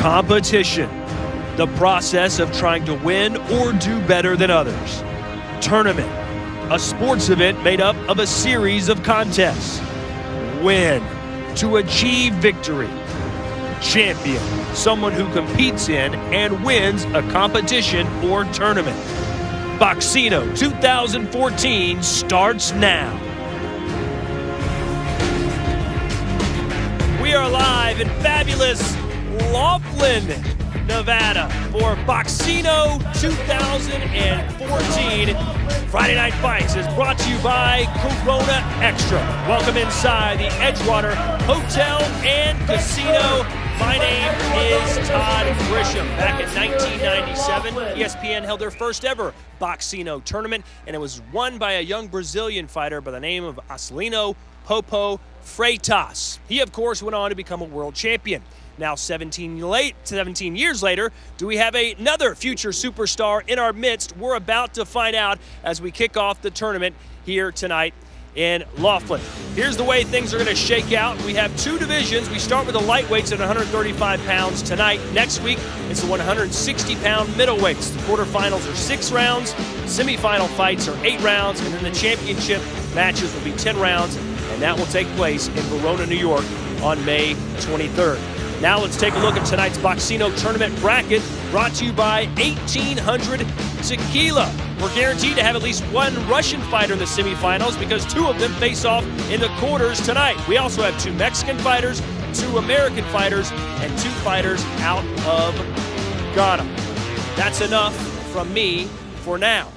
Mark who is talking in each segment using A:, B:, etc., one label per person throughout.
A: Competition, the process of trying to win or do better than others. Tournament, a sports event made up of a series of contests. Win, to achieve victory. Champion, someone who competes in and wins a competition or tournament. Boxcino 2014 starts now. We are live in fabulous Laughlin, Nevada for Boxcino 2014. Friday Night Fights is brought to you by Corona Extra. Welcome inside the Edgewater Hotel and Casino. My name is Todd Grisham. Back in 1997, ESPN held their first ever Boxcino tournament, and it was won by a young Brazilian fighter by the name of Acelino Popo Freitas. He, of course, went on to become a world champion. Now, 17 years later, do we have another future superstar in our midst? We're about to find out as we kick off the tournament here tonight in Laughlin. Here's the way things are going to shake out. We have two divisions. We start with the lightweights at 135 pounds tonight. Next week, it's the 160-pound middleweights. The quarterfinals are 6 rounds. Semifinal fights are 8 rounds. And then the championship matches will be 10 rounds. And that will take place in Verona, New York on May 23rd. Now let's take a look at tonight's Boxcino tournament bracket, brought to you by 1800 Tequila. We're guaranteed to have at least one Russian fighter in the semifinals because 2 of them face off in the quarters tonight. We also have 2 Mexican fighters, 2 American fighters, and 2 fighters out of Ghana. That's enough from me for now.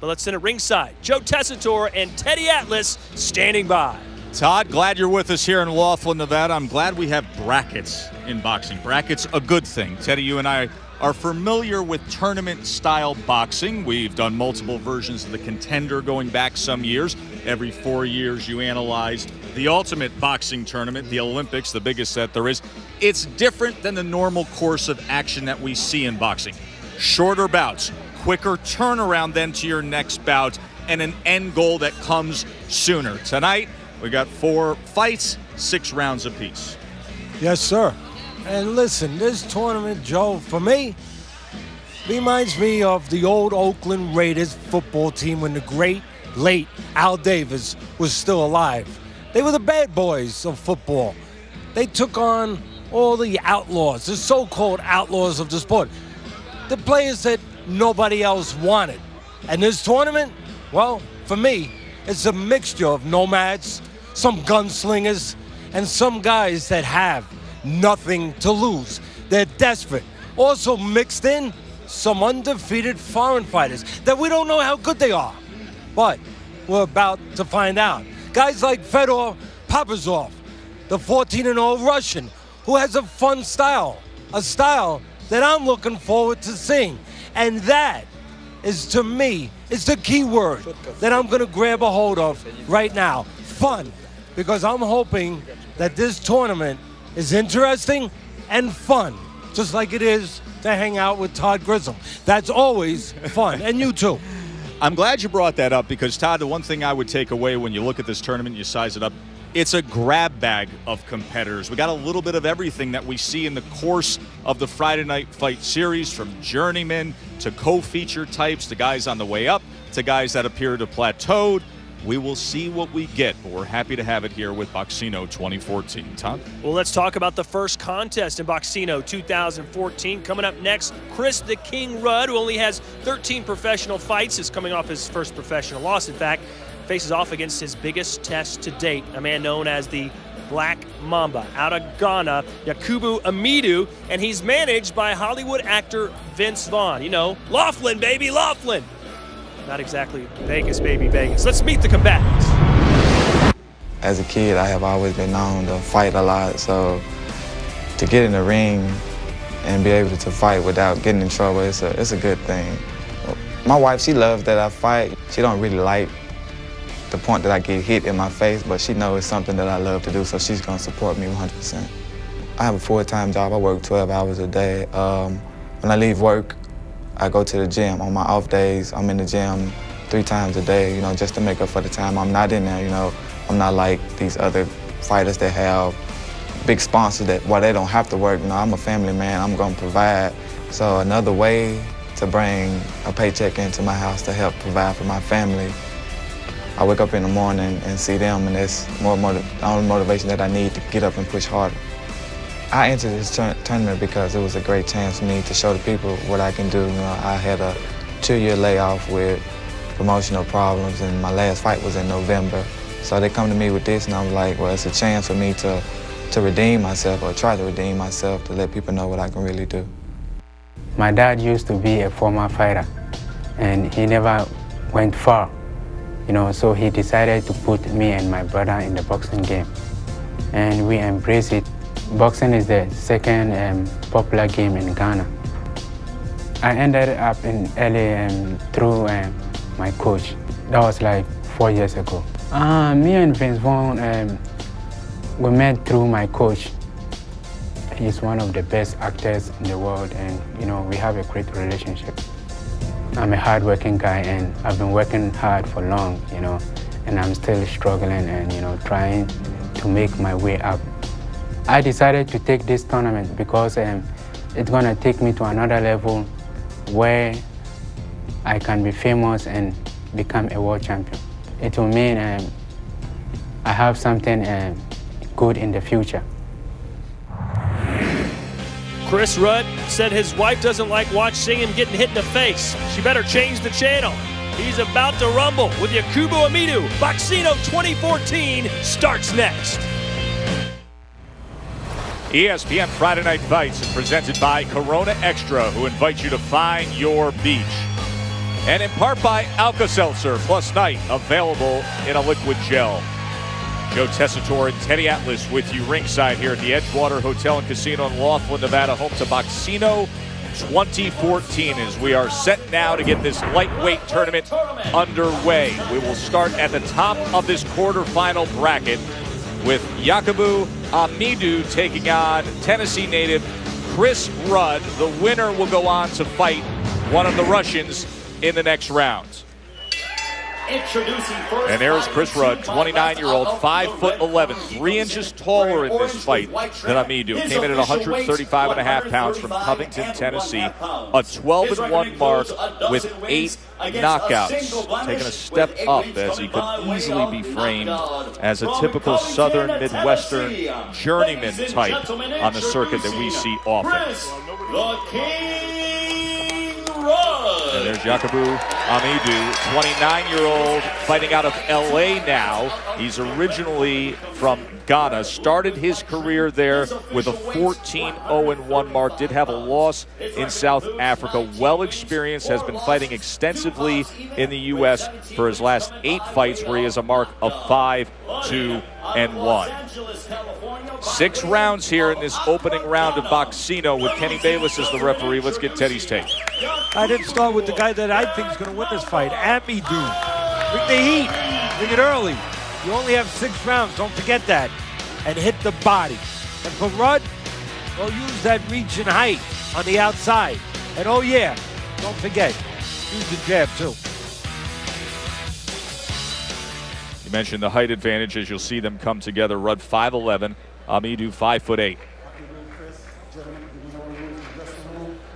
A: But let's send it ringside. Joe Tessitore and Teddy Atlas standing by.
B: Todd, glad you're with us here in Laughlin, Nevada. I'm glad we have brackets in boxing. Brackets, a good thing. Teddy, you and I are familiar with tournament-style boxing. We've done multiple versions of the Contender going back some years. Every 4 years you analyzed the ultimate boxing tournament, the Olympics, the biggest that there is. It's different than the normal course of action that we see in boxing. Shorter bouts, quicker turnaround then to your next bout, and an end goal that comes sooner. Tonight, we got 4 fights, 6 rounds apiece.
C: Yes, sir. And listen, this tournament, Joe, for me, reminds me of the old Oakland Raiders football team when the great, late Al Davis was still alive. They were the bad boys of football. They took on all the outlaws, the so-called outlaws of the sport, the players that nobody else wanted. And this tournament, well, for me, it's a mixture of nomads, some gunslingers, and some guys that have nothing to lose. They're desperate. Also mixed in some undefeated foreign fighters that we don't know how good they are. But we're about to find out. Guys like Fedor Papazov, the 14-0 Russian, who has a fun style, a style that I'm looking forward to seeing. And that is, to me, is the key word that I'm going to grab a hold of right now. Fun. Because I'm hoping that this tournament is interesting and fun, just like it is to hang out with Todd Grisham. That's always fun, and you too.
B: I'm glad you brought that up because, Todd, the one thing I would take away when you look at this tournament, you size it up, it's a grab bag of competitors. We got a little bit of everything that we see in the course of the Friday Night Fight series, from journeymen to co-feature types to guys on the way up to guys that appear to plateaued. We will see what we get, but we're happy to have it here with Boxcino 2014. Todd?
A: Well, let's talk about the first contest in Boxcino 2014. Coming up next, Chris the King Rudd, who only has 13 professional fights, is coming off his first professional loss, in fact, faces off against his biggest test to date, a man known as the Black Mamba out of Ghana, Yakubu Amidu, and he's managed by Hollywood actor Vince Vaughn. You know, Laughlin, baby, Laughlin. Not exactly Vegas, baby, Vegas. Let's meet the combatants.
D: As a kid, I have always been known to fight a lot, so to get in the ring and be able to fight without getting in trouble, it's a good thing. My wife, she loves that I fight. She don't really like the point that I get hit in my face, but she knows it's something that I love to do, so she's gonna support me 100%. I have a full-time job. I work 12 hours a day. When I leave work, I go to the gym. On my off days, I'm in the gym 3 times a day, you know, just to make up for the time I'm not in there, you know. I'm not like these other fighters that have big sponsors that while they don't have to work, I'm a family man, I'm gonna provide. So another way to bring a paycheck into my house to help provide for my family. I wake up in the morning and see them, and that's the only motivation that I need to get up and push harder. I entered this tournament because it was a great chance for me to show the people what I can do. I had a 2-year layoff with promotional problems, and my last fight was in November. So they come to me with this, and I'm like, well, it's a chance for me to redeem myself, or try to redeem myself, to let people know what I can really do.
E: My dad used to be a former fighter, and he never went far, so he decided to put me and my brother in the boxing game, and we embrace it. Boxing is the second popular game in Ghana. I ended up in LA through my coach. That was like 4 years ago. Me and Vince Vaughn, we met through my coach. He's one of the best actors in the world, and we have a great relationship. I'm a hard-working guy, and I've been working hard for long, and I'm still struggling and trying to make my way up. I decided to take this tournament because it's gonna take me to another level where I can be famous and become a world champion. It will mean I have something good in the future.
A: Chris Rudd said his wife doesn't like watching him getting hit in the face. She better change the channel. He's about to rumble with Yakubu Amidu. Boxcino 2014 starts next.
B: ESPN Friday Night Fights is presented by Corona Extra, who invites you to find your beach. And in part by Alka-Seltzer Plus Night, available in a liquid gel. Joe Tessitore and Teddy Atlas with you ringside here at the Edgewater Hotel and Casino in Laughlin, Nevada, home to Boxcino 2014, as we are set now to get this lightweight tournament underway. We will start at the top of this quarterfinal bracket with Yakubu Amidu taking on Tennessee native Chris Rudd. The winner will go on to fight one of the Russians in the next round. And there's Chris Rudd, 29-year-old, 5'11", 3 inches taller in this fight than Amidu. Came in at 135.5 pounds from Covington, Tennessee. A 12-1 mark with 8 knockouts. Taking a step up, as he could easily be framed as a typical Southern Midwestern journeyman type on the circuit that we see often. And there's Yakubu Amidu, 29-year-old, fighting out of LA now. He's originally from Ghana, started his career there with a 14-0-1 mark, did have a loss in South Africa. Well experienced, has been fighting extensively in the U.S. for his last 8 fights, where he has a mark of 5-2-1. 6 rounds here in this opening round of Boxcino with Kenny Bayless as the referee. Let's get Teddy's take.
C: I didn't start with the guy that I think is going to win this fight, Amidu. Bring the heat. Bring it early. You only have 6 rounds. Don't forget that. And hit the body. And for Rudd, well, use that reach and height on the outside. And oh yeah, don't forget, use the jab too.
B: You mentioned the height advantage as you'll see them come together. Rudd 5'11", Amidu 5'8".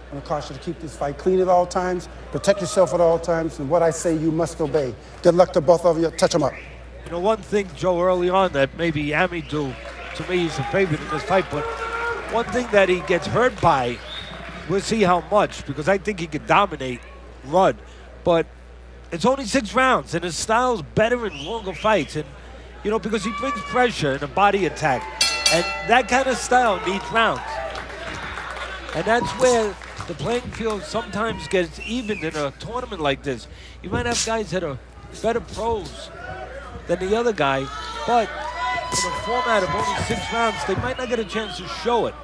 F: I'm going to caution you to keep this fight clean at all times, protect yourself at all times, and what I say you must obey. Good luck to both of you. Touch them up.
C: You know, one thing, Joe, early on that maybe Amidu, to me, he's the favorite in this fight, but one thing that he gets hurt by, we'll see how much, because I think he could dominate Rudd, but it's only 6 rounds, and his style's better in longer fights, and because he brings pressure and a body attack, and that kind of style needs rounds. And that's where the playing field sometimes gets even in a tournament like this. You might have guys that are better pros than the other guy, but in a format of only 6 rounds, they might not get a chance to show it.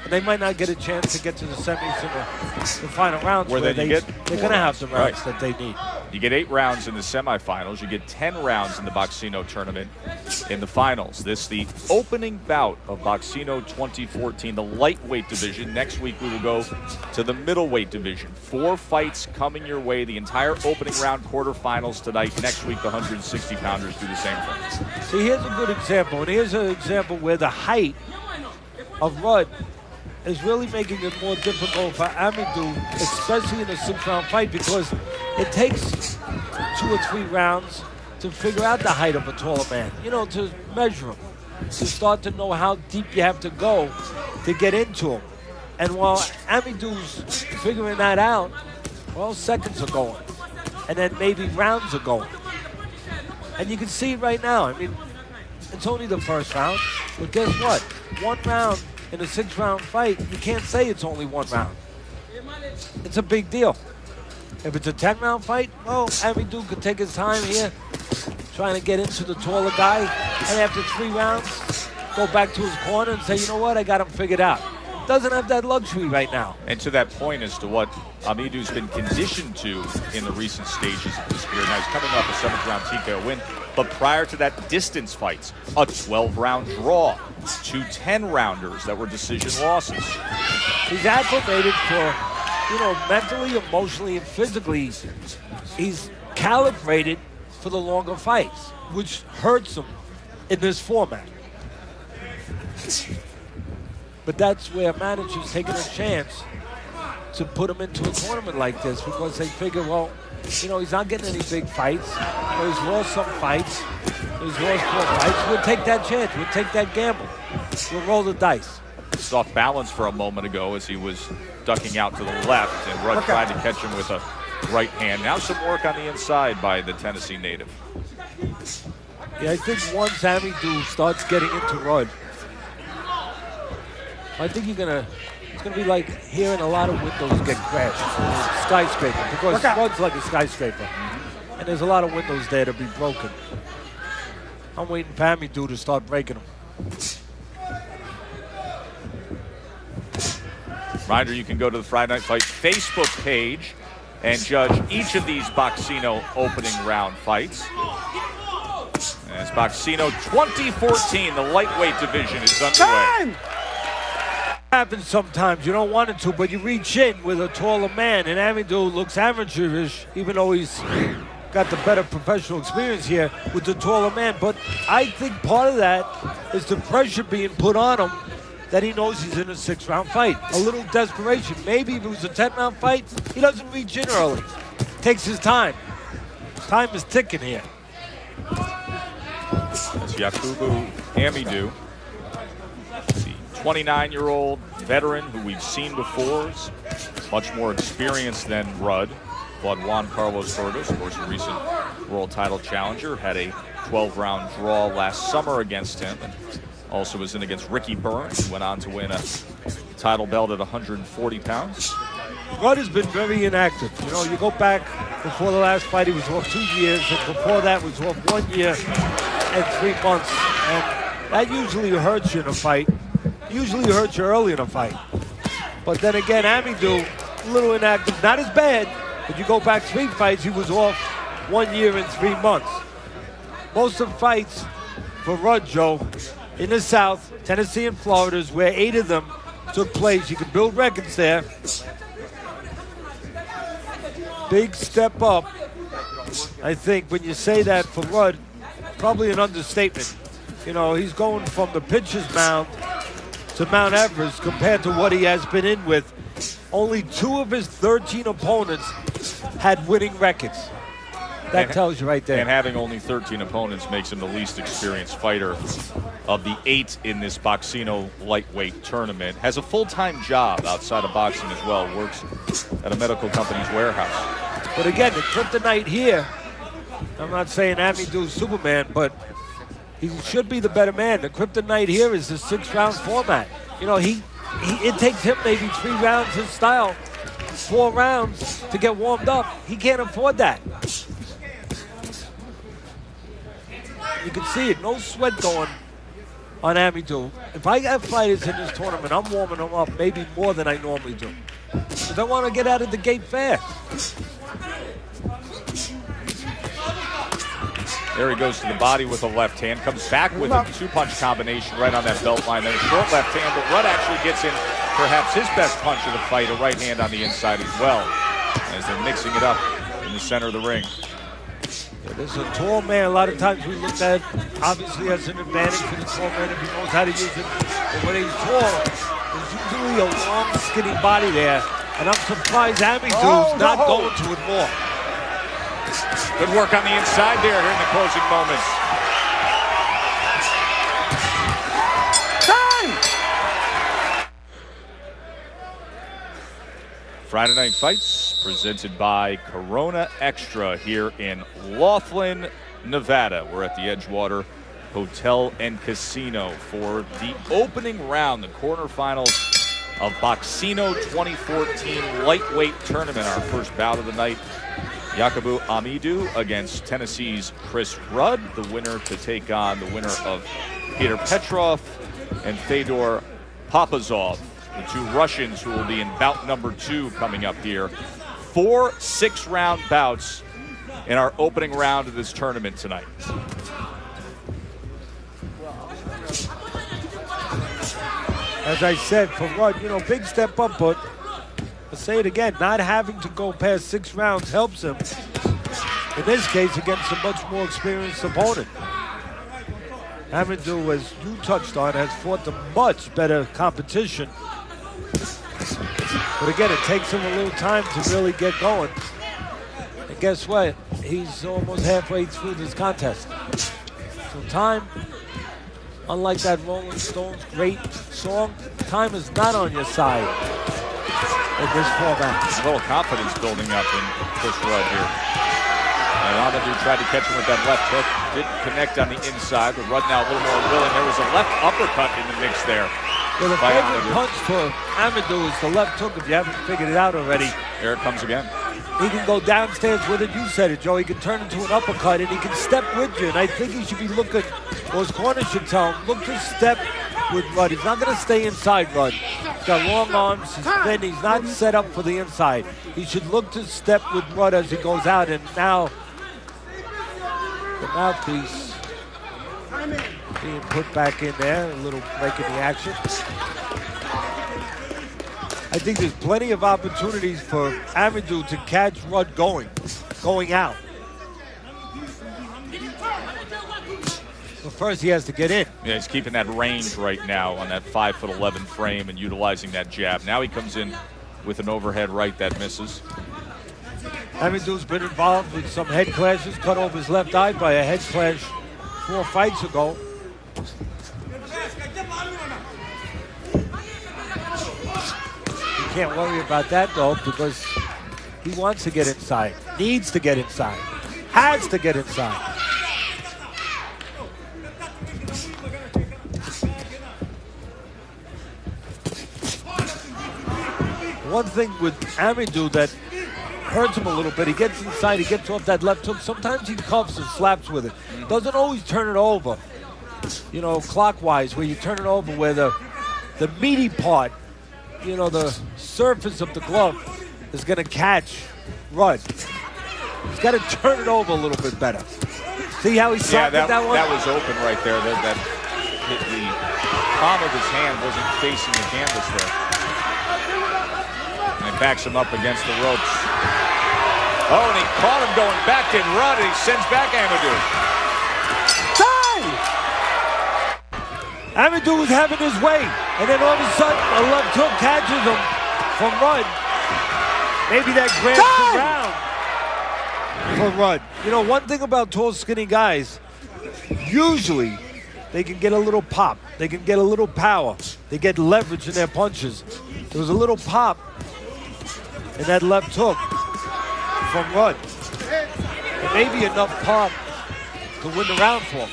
C: And they might not get a chance to get to the semis and the final rounds where they're going to have the rounds that they need.
B: You get 8 rounds in the semifinals. You get 10 rounds in the Boxcino tournament in the finals. This the opening bout of Boxcino 2014, the lightweight division. Next week we will go to the middleweight division. 4 fights coming your way. The entire opening round quarterfinals tonight. Next week the 160-pounders do the same thing.
C: See, here's a good example. And here's an example where the height of Rudd is really making it more difficult for Amadou, especially in a 6-round fight, because it takes 2 or 3 rounds to figure out the height of a taller man, to measure him, to start to know how deep you have to go to get into him. And while Amadou's figuring that out, well, seconds are going, and then maybe rounds are going. And you can see it right now. I mean, it's only the first round, but guess what? 1 round in a 6-round fight, you can't say it's only 1 round. It's a big deal. If it's a 10-round fight, well, Amadou could take his time here, trying to get into the taller guy, and after 3 rounds, go back to his corner and say, you know what, I got him figured out. Doesn't have that luxury right now.
B: And to that point as to what Amadou's been conditioned to in the recent stages of his career. Now, he's coming off a 7th-round TKO win, but prior to that, distance fights, a 12-round draw, 2 10-rounders that were decision losses.
C: He's acclimated for, mentally, emotionally, and physically. He's calibrated for the longer fights, which hurts him in this format. But that's where managers taking a chance to put him into a tournament like this, because they figure, well, he's not getting any big fights. He's lost some fights. He's lost 4 fights. We'll take that chance. We'll take that gamble. We'll roll the dice.
B: Just off balance for a moment ago as he was ducking out to the left, and Rudd tried to catch him with a right hand. Now some work on the inside by the Tennessee native.
C: Yeah, I think once Amadou starts getting into Rudd, I think it's gonna be like hearing a lot of windows get crashed, skyscraper, because Rudd's like a skyscraper, and there's a lot of windows there to be broken. I'm waiting for Amadou to start breaking them.
B: Reminder, you can go to the Friday Night Fights Facebook page and judge each of these Boxcino opening round fights. As Boxcino 2014, the lightweight division is underway.
C: Happens sometimes. You don't want it to, but you reach in with a taller man, and Amadou looks amateurish, even though he's got the better professional experience here with the taller man. But I think part of that is the pressure being put on him that he knows he's in a 6-round fight. A little desperation. Maybe if it was a 10-round fight, he doesn't reach in early. Takes his time. Time is ticking here.
B: That's Yakubu Amadou, the 29-year-old veteran who we've seen before, is much more experienced than Rudd. Fought Juan Carlos Burgos, of course, a recent world title challenger, had a 12-round draw last summer against him, and also was in against Ricky Burns, who went on to win a title belt at 140 pounds.
C: Rudd has been very inactive. You go back before the last fight, he was off 2 years, and before that was off 1 year and 3 months. And that usually hurts you in a fight. Usually hurts you early in a fight. But then again, Amadou, a little inactive. Not as bad, but you go back 3 fights, he was off 1 year and 3 months. Most of the fights for Rudd, Joe, in the South, Tennessee and Florida, is where 8 of them took place. You can build records there. Big step up. I think when you say that for Rudd, probably an understatement. He's going from the pitcher's mound to Mount Everest compared to what he has been in with. Only 2 of his 13 opponents had winning records. That tells you right there.
B: And having only 13 opponents makes him the least experienced fighter of the 8 in this Boxcino lightweight tournament. Has a full-time job outside of boxing as well. Works at a medical company's warehouse.
C: But again, the kryptonite here, I'm not saying Amadou's Superman, but he should be the better man. The kryptonite here is the 6-round format. It takes him maybe 3 rounds, his style, 4 rounds to get warmed up. He can't afford that. You can see it, no sweat going on Amadou. If I have fighters in this tournament, I'm warming them up maybe more than I normally do, because I want to get out of the gate fast.
B: There he goes to the body with a left hand, comes back with a 2-punch combination right on that belt line. Then a short left hand, but Rudd actually gets in perhaps his best punch of the fight, a right hand on the inside as well, as they're mixing it up in the center of the ring.
C: There's a tall man. A lot of times we look at, obviously, as an advantage for the tall man if he knows how to use it. But when he's tall, there's usually a long, skinny body there. And I'm surprised Amidu's not going to it more.
B: Good work on the inside there here in the closing moments. Friday Night Fights presented by Corona Extra here in Laughlin, Nevada. We're at the Edgewater Hotel and Casino for the opening round, the quarterfinals of Boxcino 2014 lightweight tournament. Our first bout of the night, Yakubu Amidu against Tennessee's Chris Rudd, the winner to take on the winner of Peter Petrov and Fedor Papazov, the two Russians who will be in bout number 2 coming up here. 4 6-round bouts in our opening round of this tournament tonight.
C: As I said, for Rudd, you know, big step up, but I'll say it again, not having to go past 6 rounds helps him, in this case, against a much more experienced opponent. Amidu, as you touched on, has fought the much better competition. But again, it takes him a little time to really get going. And guess what? He's almost halfway through this contest. So time, unlike that Rolling Stones great song, time is not on your side in this fallback.
B: A little confidence building up in Chris Rudd here. And Amidu tried to catch him with that left hook. Didn't connect on the inside, but Rudd now a little more willing. There was a left uppercut in the mix there.
C: Well, the favorite punch for Amidu is the left hook, if you haven't figured it out already.
B: Here it comes again.
C: He can go downstairs with it. You said it, Joe. He can turn into an uppercut, and he can step with you. And I think he should be looking, or his corner should tell him, look to step with Rudd. He's not going to stay inside Rudd. He's got long arms. He's thin. He's not set up for the inside. He should look to step with Rudd as he goes out. And now the mouthpiece being put back in there, a little break in the action. I think there's plenty of opportunities for Amidu to catch Rudd going out. But first he has to get in.
B: Yeah, he's keeping that range right now on that 5'11" frame and utilizing that jab. Now he comes in with an overhead right that misses.
C: Amidu's been involved with some head clashes, cut off his left eye by a head clash 4 fights ago. Can't worry about that though, because he wants to get inside, needs to get inside, has to get inside. One thing with Amidu that hurts him a little bit, he gets inside, he gets off that left hook. Sometimes he cuffs and slaps with it. Doesn't always turn it over, you know, clockwise, where you turn it over where the meaty part, you know, the surface of the glove is going to catch Rudd. He's got to turn it over a little bit better. See how he slapped that one?
B: That was open right there. That hit the palm of his hand, wasn't facing the canvas there. And he backs him up against the ropes. Oh, and he caught him going back in Rudd, and he sends back Amidu.
C: Amidu was having his way, and then all of a sudden a left hook catches him from Rudd. Maybe that grabs the round for Rudd. You know, one thing about tall, skinny guys, usually they can get a little pop. They can get a little power. They get leverage in their punches. There was a little pop in that left hook from Rudd. And maybe enough pop to win the round for him.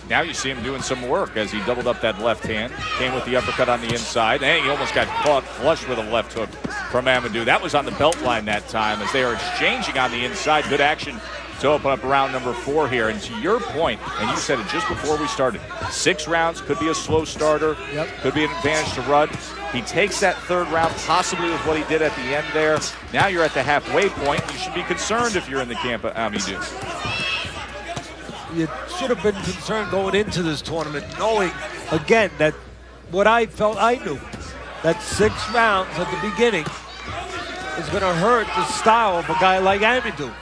B: Now you see him doing some work as he doubled up that left hand. Came with the uppercut on the inside. And he almost got caught flush with a left hook from Amidu. That was on the belt line that time as they are exchanging on the inside. Good action to open up round number 4 here. And to your point, and you said it just before we started, 6 rounds could be a slow starter.
C: Yep.
B: Could be an advantage to Rudd. He takes that 3rd round, possibly with what he did at the end there. Now you're at the halfway point. You should be concerned if you're in the camp of Amidu.
C: You should have been concerned going into this tournament, knowing, again, that what I felt I knew, that 6 rounds at the beginning is going to hurt the style of a guy like Amidu.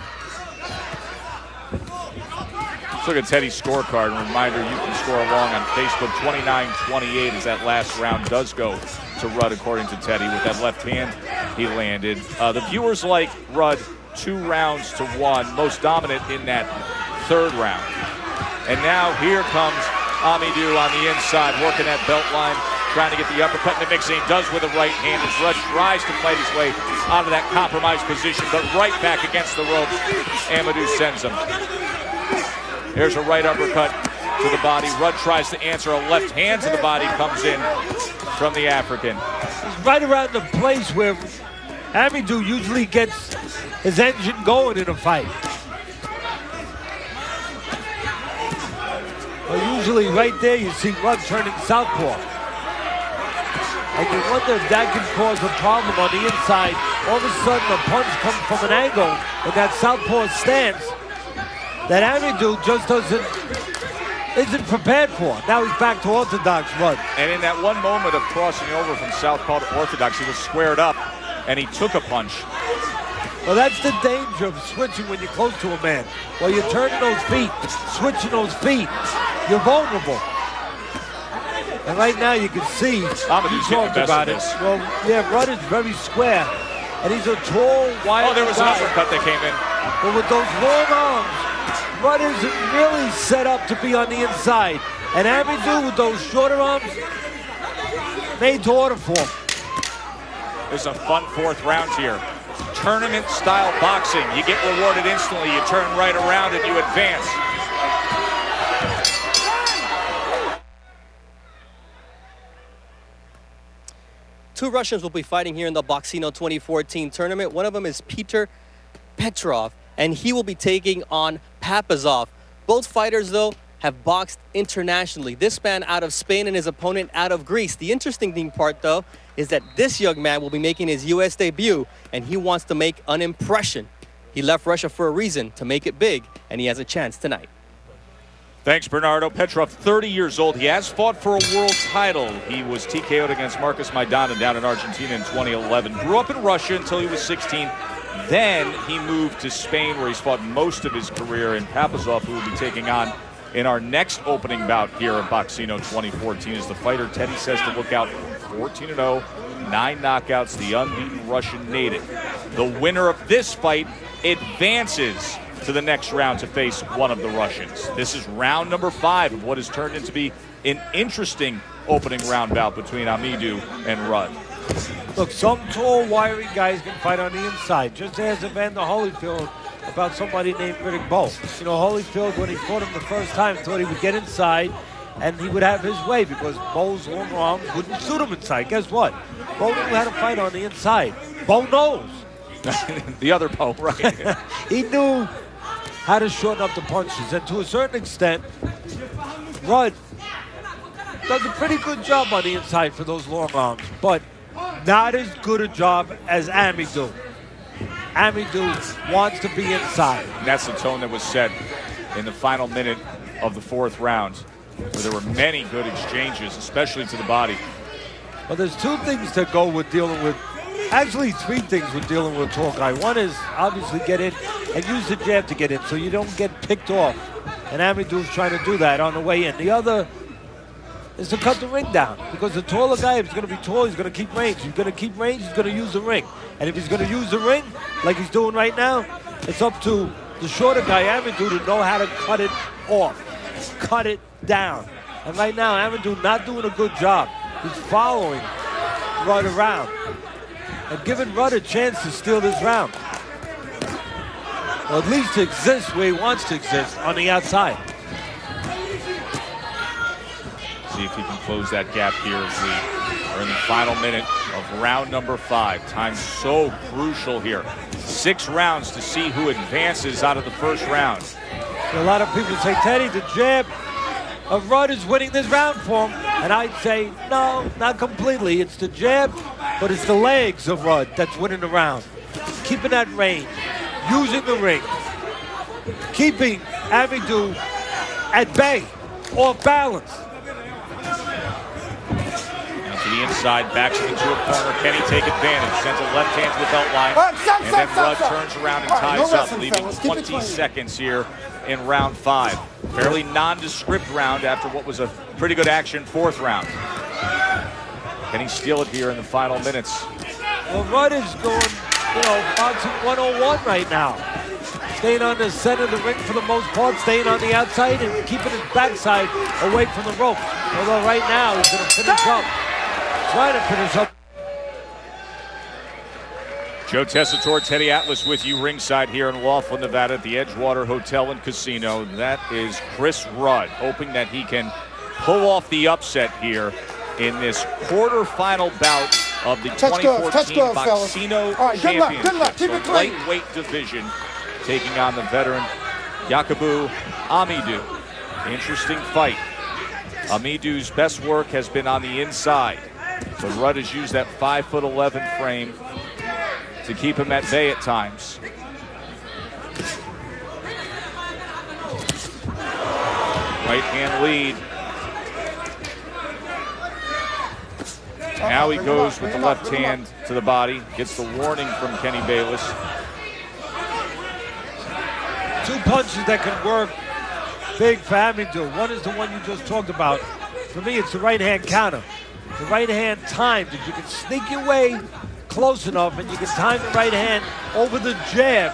B: Let's look at Teddy's scorecard. A reminder, you can score along on Facebook. 29-28 as that last round does go to Rudd, according to Teddy. With that left hand he landed. The viewers like Rudd 2 rounds to 1, most dominant in that 3rd round. And now here comes Amidou on the inside, working that belt line, trying to get the uppercut in the mix, and he does with the right hand as Rudd tries to fight his way out of that compromised position, but right back against the ropes, Amidou sends him. There's a right uppercut to the body. Rudd tries to answer, a left hand to the body comes in from the African.
C: He's right around the place where Amidou usually gets his engine going in a fight. Well, usually right there you see Rudd turning southpaw. And you wonder if that can cause a problem on the inside. All of a sudden a punch comes from an angle in that southpaw stance that Amidou just isn't prepared for. Now he's back to orthodox Rudd.
B: And in that one moment of crossing over from southpaw to orthodox, he was squared up and he took a punch.
C: Well, that's the danger of switching when you're close to a man. While you're turning those feet, switching those feet, you're vulnerable. And right now you can see, he talked about it. Well, yeah, Rudd is very square. And he's a tall, wide guy.
B: Oh, there was an uppercut that came in.
C: But with those long arms, Rudd isn't really set up to be on the inside. And Amidou with those shorter arms, made to order for him.
B: There's a fun 4th round here. Tournament-style boxing. You get rewarded instantly. You turn right around and you advance.
G: Two Russians will be fighting here in the Boxcino 2014 tournament. One of them is Peter Petrov, and he will be taking on Papazov. Both fighters, though, have boxed internationally. This man out of Spain and his opponent out of Greece. The interesting thing part, though, is that this young man will be making his U.S. debut, and he wants to make an impression. He left Russia for a reason, to make it big, and he has a chance tonight.
B: Thanks, Bernardo. Petrov, 30 years old. He has fought for a world title. He was TKO'd against Marcus Maidana down in Argentina in 2011. Grew up in Russia until he was 16. Then he moved to Spain, where he's fought most of his career. And Papazov, who will be taking on in our next opening bout here at Boxcino 2014, is the fighter Teddy says to look out for. 14-0, 9 knockouts, the unbeaten Russian native. The winner of this fight advances to the next round to face one of the Russians. This is round number 5 of what has turned into be an interesting opening round bout between Amidou and Rudd.
C: Look, some tall, wiry guys can fight on the inside. Just as Evander Holyfield about somebody named Riddick Bowe. You know, Holyfield, when he fought him the first time, thought he would get inside and he would have his way because Bowe's long arms wouldn't suit him inside. Guess what? Bowe knew how to fight on the inside. Bowe knows.
B: The other Bowe, right.
C: He knew how to shorten up the punches. And to a certain extent, Rudd does a pretty good job on the inside for those long arms, but not as good a job as Amidou. Amidou wants to be inside.
B: And that's the tone that was set in the final minute of the 4th round, where there were many good exchanges, especially to the body.
C: Well, there's 2 things to go with dealing with, actually 3 things with dealing with a tall guy. One is obviously get in and use the jab to get in so you don't get picked off. And Amidou's trying to do that on the way in. The other is to cut the ring down, because the taller guy, if he's going to be tall, he's going to keep range. He's going to keep range, he's going to use the ring. And if he's going to use the ring, like he's doing right now, it's up to the shorter guy, Amidou, to know how to cut it off, cut it down. And right now, Amidou not doing a good job. He's following Rudd around and giving Rudd a chance to steal this round. Or at least to exist where he wants to exist, on the outside.
B: See if he can close that gap here as we are in the final minute of round number 5. Time so crucial here. 6 rounds to see who advances out of the first round.
C: A lot of people say, Teddy, the jab of Rudd is winning this round for him. And I'd say, no, not completely. It's the jab, but it's the legs of Rudd that's winning the round. Keeping that range, using the ring, keeping Amidou at bay, off balance.
B: To the inside, backs it into a corner. Kenny take advantage, sends a left hand to the belt line, and then Rudd turns around and ties up, leaving 20 seconds here in round 5. Fairly nondescript round after what was a pretty good action 4th round. Can he steal it here in the final minutes?
C: Well, Rudd is going, boxing 101 right now. Staying on the center of the ring for the most part, staying on the outside and keeping his backside away from the rope. Although right now he's going to finish up, trying to finish up.
B: Joe Tessitore, Teddy Atlas with you ringside here in Laughlin, Nevada at the Edgewater Hotel and Casino. That is Chris Rudd, hoping that he can pull off the upset here in this quarterfinal bout of the 2014 Boxcino Championship. The lightweight division, taking on the veteran Yakubu Amidou. Interesting fight. Amidou's best work has been on the inside, but Rudd has used that 5'11" frame to keep him at bay at times. Right hand lead. Now he goes with the left hand to the body, gets the warning from Kenny Bayless.
C: 2 punches that can work big for Amidou. One is the one you just talked about. For me, it's the right hand counter. The right hand timed. If you can sneak your way close enough and you can time the right hand over the jab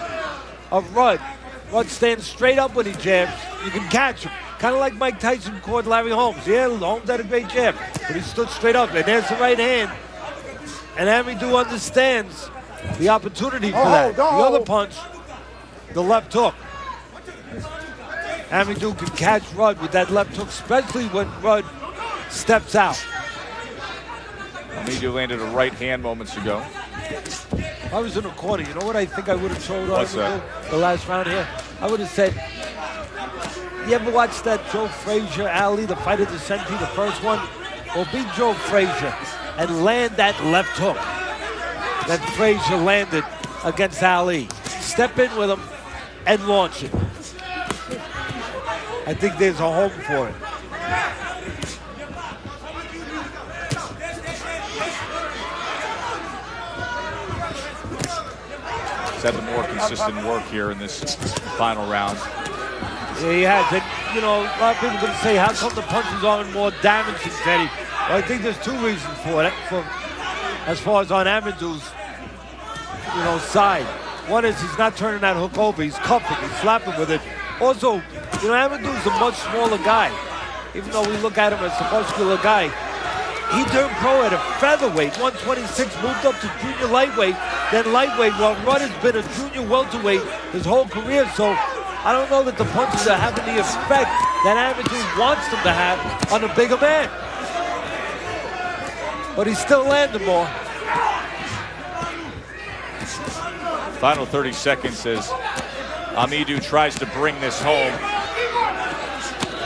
C: of Rudd. Rudd stands straight up when he jabs. You can catch him. Kind of like Mike Tyson caught Larry Holmes. Yeah, Holmes had a great jab, but he stood straight up. And there's the right hand. And Amidou understands the opportunity for that. The other punch, the left hook. Amidou can catch Rudd with that left hook, especially when Rudd steps out.
B: Amidou landed a right hand moments ago.
C: If I was in a corner, you know what I think I would have told
B: What's that?
C: The last round here? I would have said, you ever watch that Joe Frazier, Ali, the fight of the century, the first one? Well, beat Joe Frazier and land that left hook that Frazier landed against Ali. Step in with him and launch it. I think there's a home for it.
B: He's had the more consistent work here in this final round.
C: Yeah, he has. And, a lot of people are going to say, how come the punches aren't more damaging, Teddy? Well, I think there's 2 reasons for it. As far as on Amidou's, side. One is he's not turning that hook over. He's cuffing, he's slapping with it. Also, Amidou's a much smaller guy. Even though we look at him as a muscular guy, he turned pro at a featherweight, 126, moved up to junior lightweight, then lightweight, while Rudd has been a junior welterweight his whole career. So I don't know that the punches are having the effect that Amidou wants them to have on a bigger man. But he's still landing more.
B: Final 30 seconds as Amidou tries to bring this home.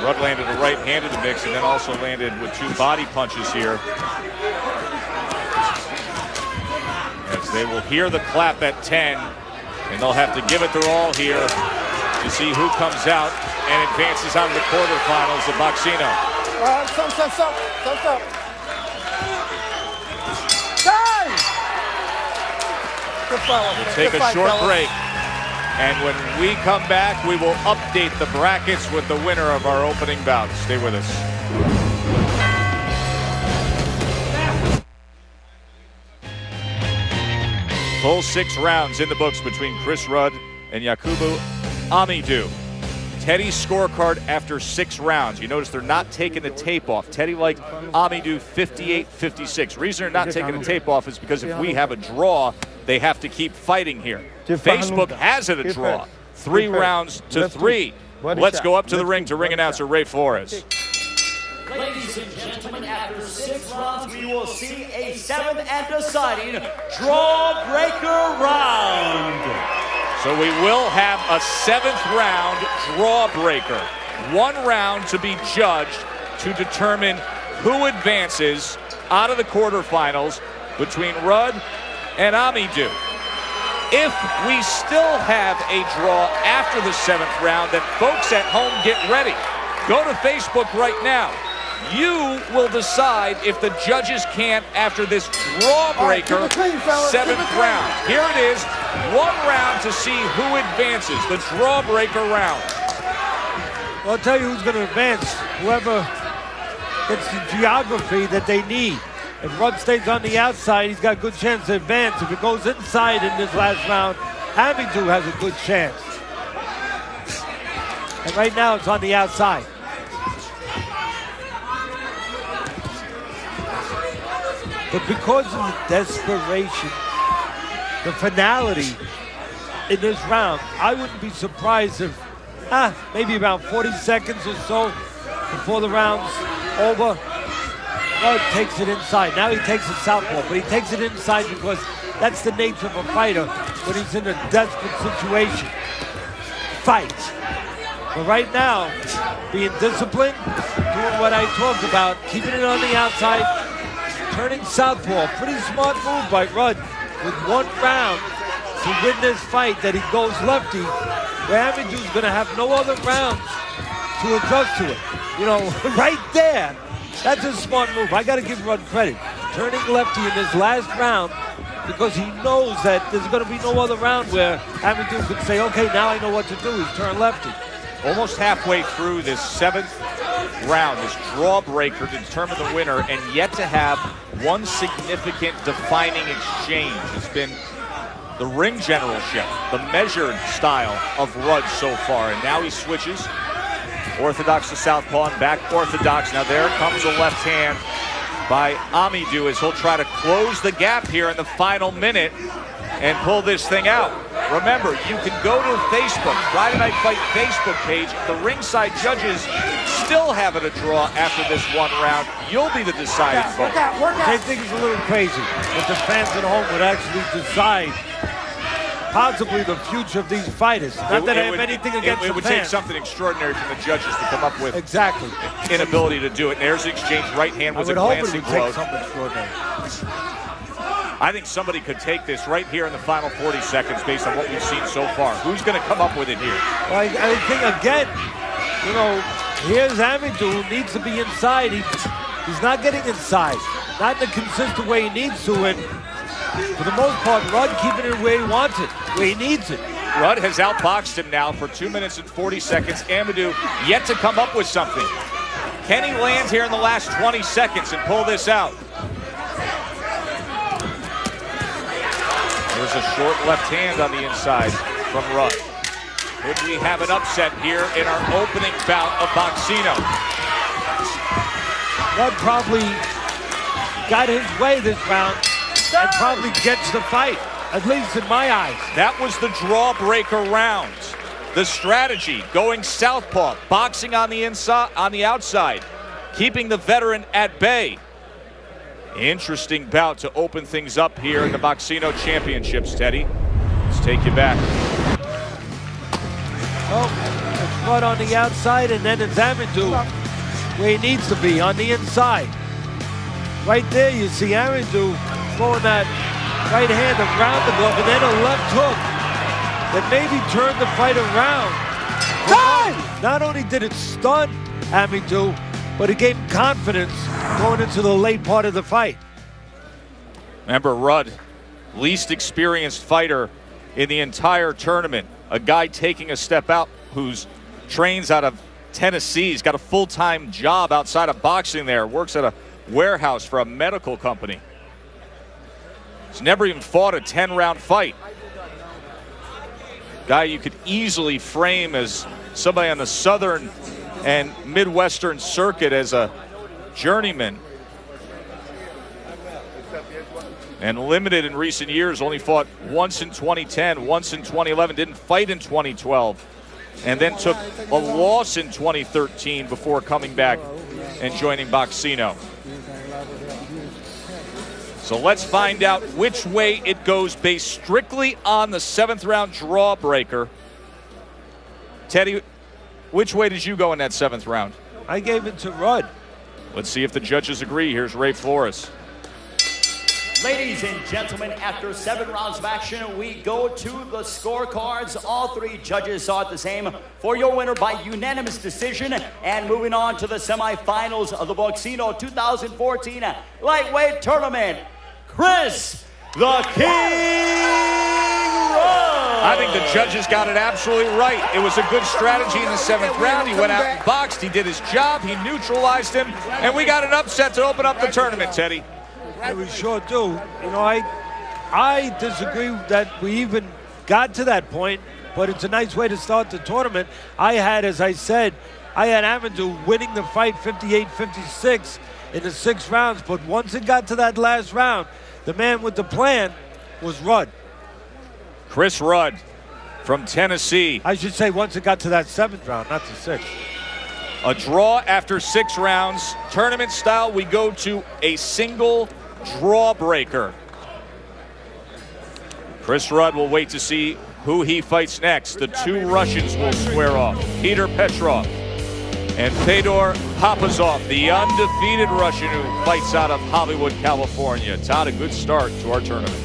B: Rudd landed a right hand in the mix and then also landed with 2 body punches here. As they will hear the clap at 10, and they'll have to give it their all here to see who comes out and advances out of the quarterfinals of Boxcino.
F: Stop.
B: We'll take a short break, and when we come back, we will update the brackets with the winner of our opening bout. Stay with us. Full 6 rounds in the books between Chris Rudd and Yakubu Amidou. Teddy's scorecard after 6 rounds. You notice they're not taking the tape off. Teddy liked Amidou 58-56. Reason they're not taking the tape off is because if we have a draw, they have to keep fighting here. Facebook has it a draw. 3 rounds to 3. Let's go up to the ring to ring announcer Ray Flores.
H: Ladies and gentlemen, after 6 rounds, we will see a 7th and deciding draw-breaker round.
B: So we will have a 7th round draw-breaker. 1 round to be judged to determine who advances out of the quarterfinals between Rudd and Amidou. If we still have a draw after the 7th round, then folks at home, get ready. Go to Facebook right now.
I: You will decide if the judges can't after this drawbreaker 7th round. Here it is, 1 round to see who advances, the drawbreaker round.
C: Well, I'll tell you who's going to advance. Whoever gets the geography that they need. If Rudd stays on the outside, he's got a good chance to advance. If it goes inside in this last round, Amadou has a good chance. And right now it's on the outside. But because of the desperation, the finality in this round, I wouldn't be surprised if maybe around 40 seconds or so before the round's over, Rudd takes it inside. Now he takes it southpaw, but he takes it inside because that's the nature of a fighter when he's in a desperate situation. Fight. But right now, being disciplined, doing what I talked about, keeping it on the outside, turning southpaw. Pretty smart move by Rudd with 1 round to win this fight that he goes lefty, where Amadou's going to have no other rounds to adjust to it. You know, right there, that's a smart move. I got to give Rudd credit. Turning lefty in this last round because he knows that there's going to be no other round where Amadou could say, okay, now I know what to do. He's turned lefty.
B: Almost halfway through this 7th round, this drawbreaker to determine the winner, and yet to have one significant defining exchange. It's been the ring generalship, the measured style of Rudd so far, and now he switches. Orthodox to southpaw and back orthodox. Now there comes a left hand by Amadou as he'll try to close the gap here in the final minute and pull this thing out. Remember, you can go to Facebook, Friday Night Fight Facebook page. The ringside judges still have it a draw after this 1 round. You'll be the deciding vote.
C: They think it's a little crazy that the fans at home would actually decide possibly the future of these fighters. Not that I have anything against the fans.
B: It would take something extraordinary from the judges to come up with
C: exactly
B: inability to do it. And there's the exchange. Right hand was a glancing blow. I think somebody could take this right here in the final 40 seconds based on what we've seen so far. Who's going to come up with it here?
C: Well, I think, again, you know, here's Amadou who needs to be inside. He's not getting inside. Not in the consistent way he needs to. And for the most part, Rudd keeping it where he wants it, where he needs it.
B: Rudd has outboxed him now for 2 minutes and 40 seconds. Amadou yet to come up with something. Can he land here in the last 20 seconds and pull this out? There's a short left hand on the inside from Rudd. Could we have an upset here in our opening bout of Boxcino?
C: Rudd probably got his way this round and probably gets the fight, at least in my eyes.
B: That was the drawbreaker round. The strategy, going southpaw, boxing on the inside, on the outside, keeping the veteran at bay. Interesting bout to open things up here in the Boxcino Championships, Teddy. Let's take you back.
C: Well, it's Rudd on the outside, and then it's Amadou where he needs to be, on the inside. Right there, you see Amadou throwing that right hand around the glove, and then a left hook that maybe turned the fight around. Not only did it stun Amadou, but it gave him confidence going into the late part of the fight.
B: Remember, Rudd, least experienced fighter in the entire tournament. A guy taking a step out who's trains out of Tennessee. He's got a full-time job outside of boxing there. Works at a warehouse for a medical company. He's never even fought a 10-round fight. Guy you could easily frame as somebody on the southern and Midwestern circuit as a journeyman. And limited in recent years, only fought once in 2010, once in 2011, didn't fight in 2012, and then took a loss in 2013 before coming back and joining Boxcino. So let's find out which way it goes based strictly on the 7th round drawbreaker. Teddy, which way did you go in that 7th round?
C: I gave it to Rudd.
B: Let's see if the judges agree. Here's Ray Flores.
H: Ladies and gentlemen, after 7 rounds of action, we go to the scorecards. All 3 judges saw it the same for your winner by unanimous decision. And moving on to the semifinals of the Boxcino 2014 lightweight tournament, Chris the King Rudd.
I: I think the judges got it absolutely right. It was a good strategy in the 7th round. He went out and boxed. He did his job. He neutralized him. And we got an upset to open up the tournament, Teddy.
C: Yeah, we sure do. You know, I disagree that we even got to that point, but it's a nice way to start the tournament. I had, as I said, Amadou winning the fight 58-56 in the 6 rounds, but once it got to that last round, the man with the plan was Rudd.
I: Chris Rudd from Tennessee.
C: I should say once it got to that 7th round, not the 6th.
I: A draw after 6 rounds. Tournament style, we go to a single draw breaker. Chris Rudd will wait to see who he fights next. The 2 Russians will square off. Peter Petrov and Fedor Papazov, the undefeated Russian who fights out of Hollywood, California. Todd, a good start to our tournament.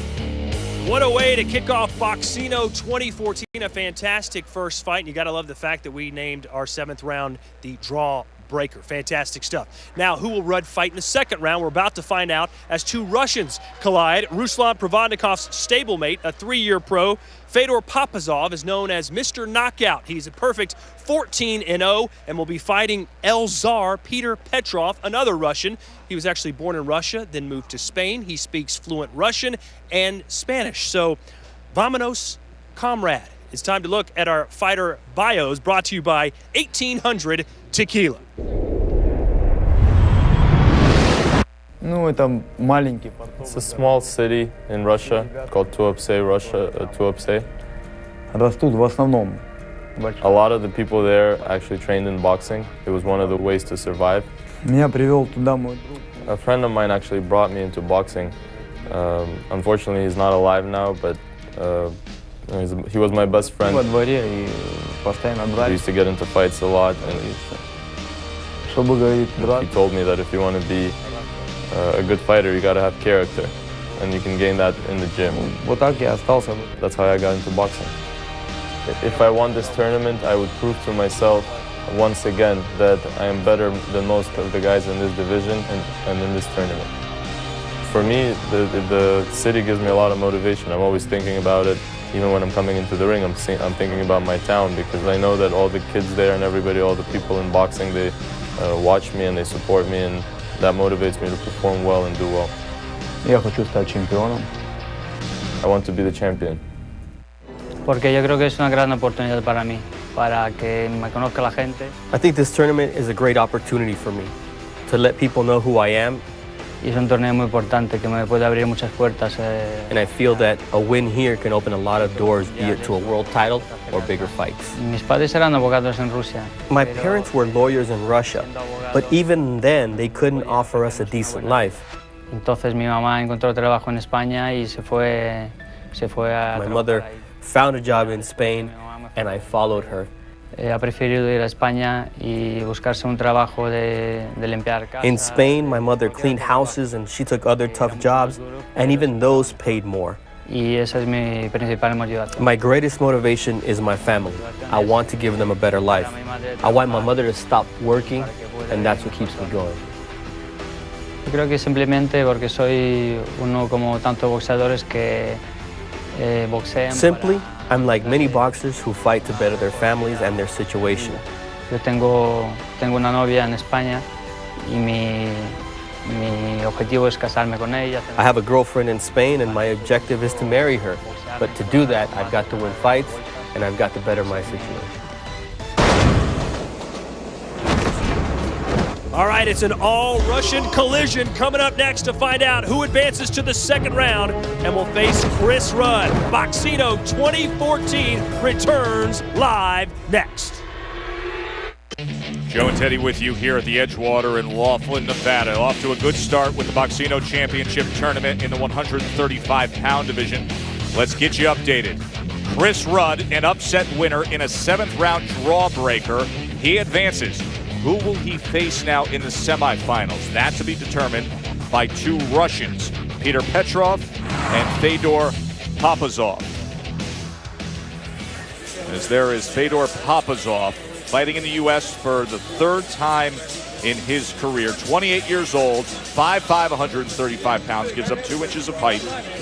A: What a way to kick off Boxcino 2014. A fantastic first fight. And you got to love the fact that we named our 7th round the draw breaker. Fantastic stuff. Now, who will Rudd fight in the 2nd round? We're about to find out as 2 Russians collide. Ruslan Provodnikov's stablemate, a 3-year pro, Fedor Papazov, is known as Mr. Knockout. He's a perfect 14-0 and will be fighting El Tsar Peter Petrov, another Russian. He was actually born in Russia, then moved to Spain. He speaks fluent Russian and Spanish. So, vamonos, comrade. It's time to look at our fighter bios, brought to you by 1800 Tequila.
J: It's a small city in Russia called Tuapse, Tuapse. A lot of the people there actually trained in boxing. It was one of the ways to survive. A friend of mine actually brought me into boxing. Unfortunately, he's not alive now, but he was my best friend. We used to get into fights a lot, and he told me that if you want to be a good fighter, you got to have character, and you can gain that in the gym. That's how I got into boxing. If I won this tournament, I would prove to myself once again that I am better than most of the guys in this division and in this tournament. For me, the city gives me a lot of motivation. I'm always thinking about it. Even when I'm coming into the ring, I'm thinking about my town, because I know that all the kids there and everybody, all the people in boxing, they watch me and they support me, and that motivates me to perform well and do well. I want to be the champion.
E: Porque yo creo que es una gran oportunidad para mí, para que me conozca la gente.
G: I think this tournament is a great opportunity for me to let people know who I am.
E: Y es un torneo muy importante que me puede abrir muchas puertas.
G: And I feel that a win here can open a lot of doors, be it to a world title or bigger fights.
E: Mis padres eran abogados en Rusia.
G: My parents were lawyers in Russia, but even then they couldn't offer us a decent life.
E: Entonces mi mamá encontró trabajo en España y se fue a.
G: My mother found a job in Spain, and I followed her.
E: Ha preferido ir a España y buscarse un trabajo de limpiar casa.
G: In Spain, my mother cleaned houses and she took other tough jobs, and even those paid more.
E: Y esa es mi principal motivación.
G: My greatest motivation is my family. I want to give them a better life. I want my mother to stop working, and that's what keeps me going.
E: Yo creo que simplemente porque soy uno como tantos boxeadores que boxean.
G: Simply, I'm like many boxers who fight to better their families and their situation.
E: Yo tengo una novia en España y mi objetivo es casarme con ella.
G: I have a girlfriend in Spain, and my objective is to marry her. But to do that, I've got to win fights, and I've got to better my situation.
A: All right, it's an all-Russian collision coming up next to find out who advances to the 2nd round and will face Chris Rudd. Boxcino 2014 returns live next.
I: Joe and Teddy with you here at the Edgewater in Laughlin, Nevada. Off to a good start with the Boxcino Championship Tournament in the 135-pound division. Let's get you updated. Chris Rudd, an upset winner in a 7th round draw breaker. He advances. Who will he face now in the semifinals? That to be determined by 2 Russians. Peter Petrov and Fedor Papazov. As there is Fedor Papazov fighting in the U.S. for the third time in his career. 28 years old, 5'5", 135 pounds, gives up 2 inches of height,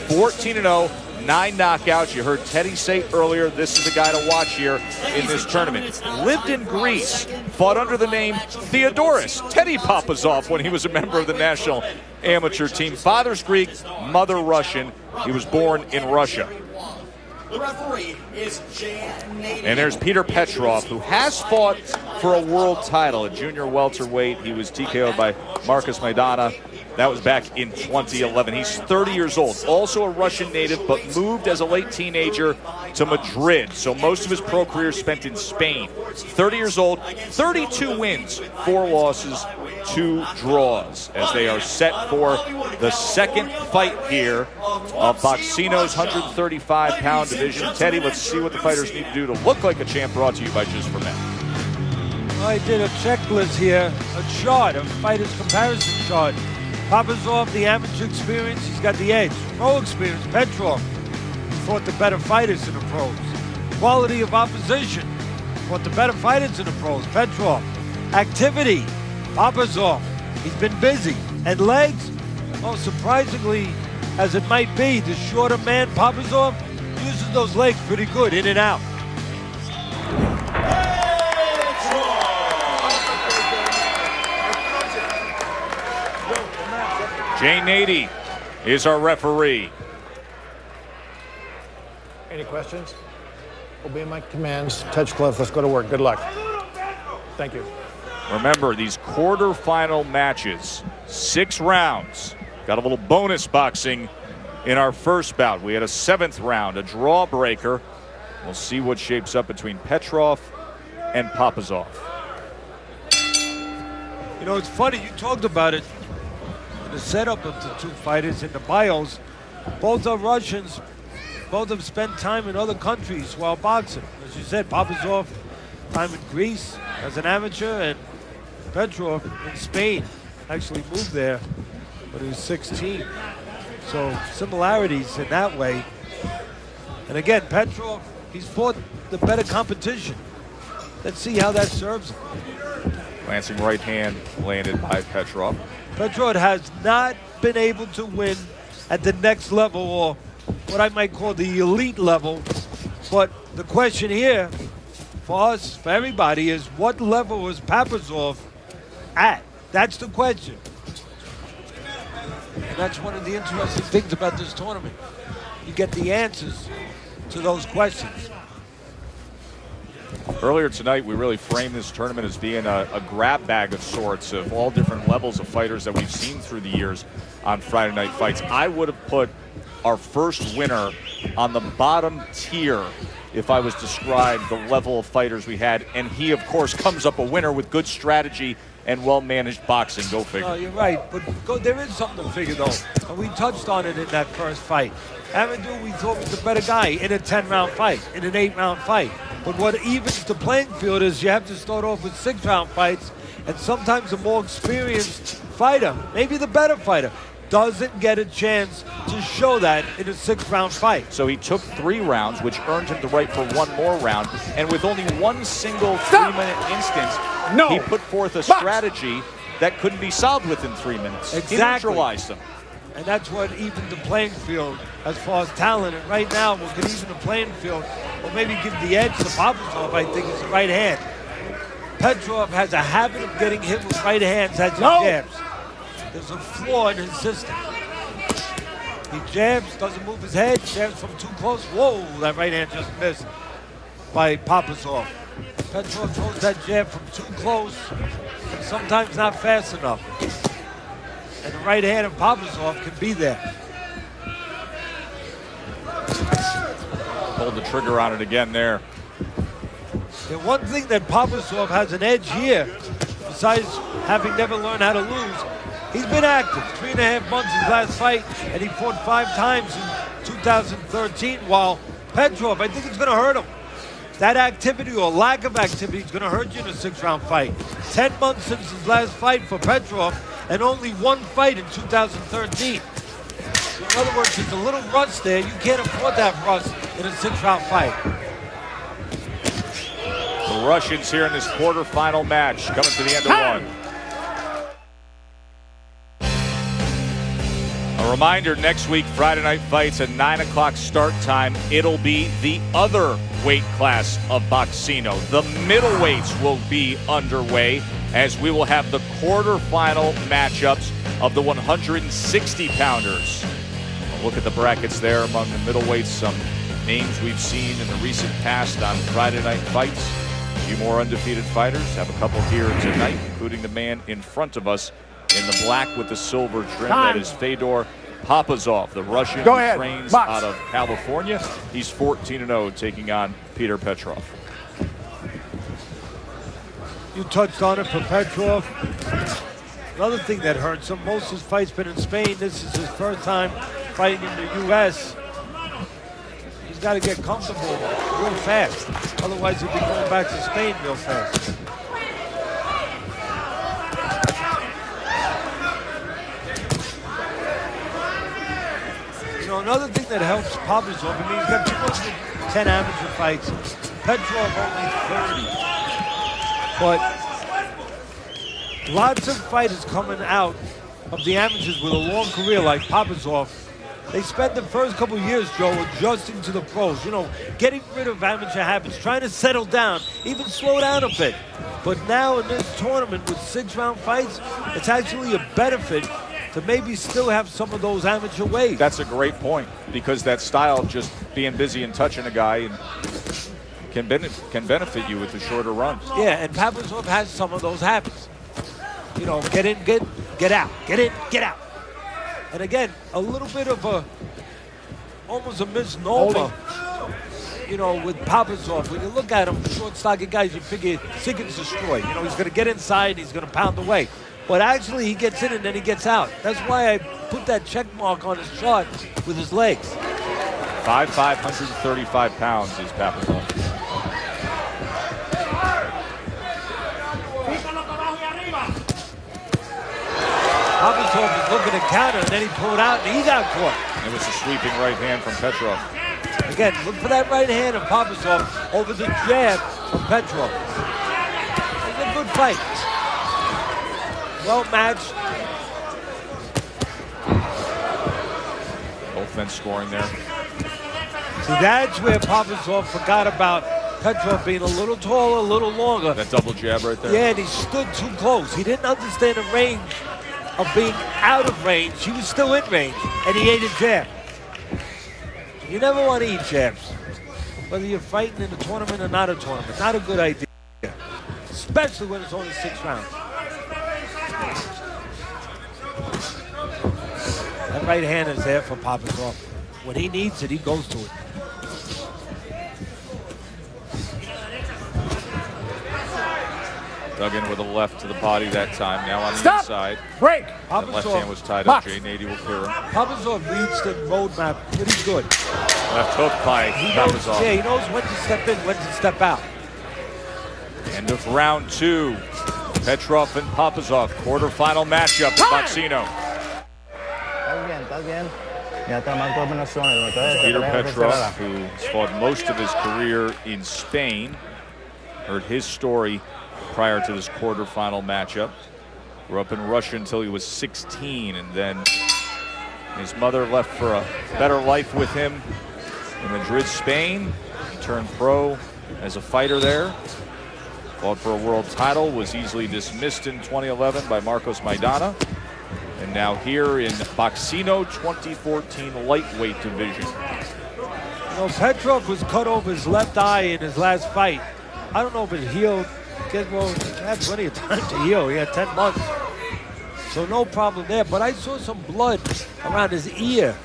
I: 14-0. 9 knockouts. You heard Teddy say earlier, this is a guy to watch here in this tournament. Lived in Greece, fought under the name Theodoros Teddy Papazov when he was a member of the national amateur team. Father's Greek, mother Russian. He was born in Russia.
H: The referee is
I: And there's Peter Petrov, who has fought for a world title at junior welterweight. He was TKO'd by Marcus Maidana. That was back in 2011. He's 30 years old, also a Russian native, but moved as a late teenager to Madrid. So most of his pro career spent in Spain. 30 years old, 32 wins, 4 losses, 2 draws, as they are set for the second fight here of Boxcino's 135-pound division. Teddy, let's see what the fighters need to do to look like a champ, brought to you by Just for Men.
C: I did a checklist here, a chart, a fighter's comparison chart. Papazov, the amateur experience, he's got the edge. Pro experience, Petrov, fought the better fighters in the pros. Quality of opposition, fought the better fighters in the pros, Petrov. Activity, Papazov, he's been busy. And legs, well, surprisingly, as it might be, the shorter man, Papazov, uses those legs pretty good, in and out.
I: Jay Nady is our referee.
K: Any questions? Obey my commands. Touch gloves. Let's go to work. Good luck. Thank you.
I: Remember, these quarterfinal matches, 6 rounds. Got a little bonus boxing in our first bout. We had a 7th round, a draw breaker. We'll see what shapes up between Petrov and Papazov.
C: You know, it's funny, you talked about it. The setup of the 2 fighters in the bios, both are Russians, both have spent time in other countries while boxing. As you said, Papazov, time in Greece as an amateur, and Petrov in Spain. Actually moved there when he was 16. So similarities in that way. And again, Petrov, he's fought the better competition. Let's see how that serves him.
I: Glancing right hand landed by Petrov.
C: Petrov has not been able to win at the next level, or what I might call the elite level. But the question here for us, for everybody, is what level was Papazov at? That's the question. And that's one of the interesting things about this tournament. You get the answers to those questions.
I: Earlier tonight, we really framed this tournament as being a grab bag of sorts of all different levels of fighters that we've seen through the years on Friday Night Fights. I would have put our first winner on the bottom tier if I was to describe the level of fighters we had. And he, of course, comes up a winner with good strategy and well-managed boxing. Go figure.
C: No, you're right, but there is something to figure, though. And we touched on it in that first fight. Amadou, we thought, was the better guy in a 10-round fight, in an 8-round fight. But what evens the playing field is you have to start off with 6-round fights, and sometimes a more experienced fighter, maybe the better fighter, doesn't get a chance to show that in a 6-round fight.
I: So he took 3 rounds, which earned him the right for 1 more round. And with only one single 3-minute instance, he put forth a strategy that couldn't be solved within 3 minutes.
C: Exactly.
I: He neutralized them.
C: And that's what evened the playing field as far as talent. And right now, what could even the playing field, or maybe give the edge to Papazov, I think, is the right hand. Petrov has a habit of getting hit with right hands as he jabs. There's a flaw in his system. He jabs, doesn't move his head, jabs from too close. Whoa, that right hand just missed by Papazov. Petrov throws that jab from too close, and sometimes not fast enough. And the right hand of Papazov can be there.
I: Pulled the trigger on it again there.
C: The one thing that Papazov has an edge here, besides having never learned how to lose, he's been active. 3.5 months his last fight, and he fought 5 times in 2013, while Petrov, I think it's going to hurt him. That activity or lack of activity is going to hurt you in a 6-round fight. 10 months since his last fight for Petrov, and only 1 fight in 2013. So in other words, there's a little rust there. You can't afford that rust in a 6-round fight.
I: The Russians here in this quarterfinal match coming to the end of one. A reminder, next week, Friday Night Fights at 9 o'clock start time. It'll be the other weight class of Boxcino. The middleweights will be underway as we will have the quarterfinal matchups of the 160-pounders. Look at the brackets there among the middleweights. Some names we've seen in the recent past on Friday Night Fights. A few more undefeated fighters. Have a couple here tonight, including the man in front of us in the black with the silver trim. That is Fedor Papazov, the Russian who trains out of California. He's 14-0, taking on Peter Petrov.
C: You touched on it for Petrov. Another thing that hurts him, most of his fights been in Spain. This is his first time fighting in the U.S. He's got to get comfortable real fast. Otherwise, he'll be going back to Spain real fast. You know, another thing that helps Papazov, I mean, he's got 210 amateur fights. Petrov only 30. But lots of fighters coming out of the amateurs with a long career like Papazov, they spent the first couple of years, Joe, adjusting to the pros. You know, getting rid of amateur habits, trying to settle down, even slow down a bit. But now in this tournament with 6-round fights, it's actually a benefit to maybe still have some of those amateur ways.
I: That's a great point, because that style, just being busy and touching a guy, and can benefit you with the shorter runs.
C: Yeah, and Papazov has some of those habits. You know, get in, get out, get in, get out. And again, a little bit of almost a misnomer, you know, with Papazov. When you look at him, short, stocky guys, you figure seek and destroy. You know, he's going to get inside, he's going to pound away. But actually, he gets in and then he gets out. That's why I put that check mark on his chart with his legs.
I: 5'5", 135 pounds is Papazov.
C: Papazov is looking to counter, and then he pulled out, and he got caught.
I: It was a sweeping right hand from Petrov.
C: Again, look for that right hand of Papazov over the jab from Petrov. It's a good fight. Well matched.
I: Both men scoring there.
C: See, that's where Papazov forgot about Petrov being a little taller, a little longer.
I: That double jab right there.
C: Yeah, and he stood too close. He didn't understand the range of being out of range. He was still in range, and he ate a jab. You never want to eat jabs, whether you're fighting in a tournament or not a tournament. Not a good idea, especially when it's only 6 rounds. That right hand is there for Papazov. When he needs it, he goes to it.
I: Dug in with a left to the body that time. Now on the inside.
K: Break.
I: That left hand was tied up. Jay Nady will clear him.
C: Papazov reads the roadmap pretty good.
I: Left hook by Papazov.
C: Yeah, he knows when to step in, when to step out.
I: End of round 2. Petrov and Papazov, quarterfinal matchup in Boxcino. Peter Petrov, who's fought most of his career in Spain, heard his story prior to this quarterfinal matchup. Grew up in Russia until he was 16, and then his mother left for a better life with him in Madrid, Spain. He turned pro as a fighter there. Fought for a world title, was easily dismissed in 2011 by Marcos Maidana. And now here in Boxcino 2014 lightweight division.
C: You know, Petrov was cut over his left eye in his last fight. I don't know if it healed. Well, he had plenty of time to heal. He had 10 months. So no problem there. But I saw some blood around his ear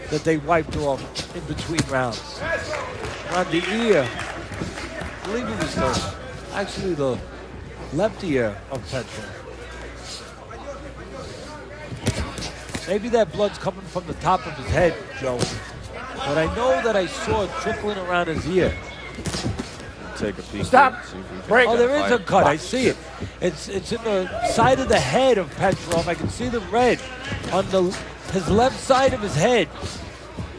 C: that they wiped off in between rounds. Around the ear. I believe it was actually the left ear of Petrov. Maybe that blood's coming from the top of his head, Joe. But I know that I saw it trickling around his ear.
I: Take a peek.
K: Stop. Break.
C: Oh, there is a cut. I see it. It's in the side of the head of Petrov. I can see the red on the his left side of his head,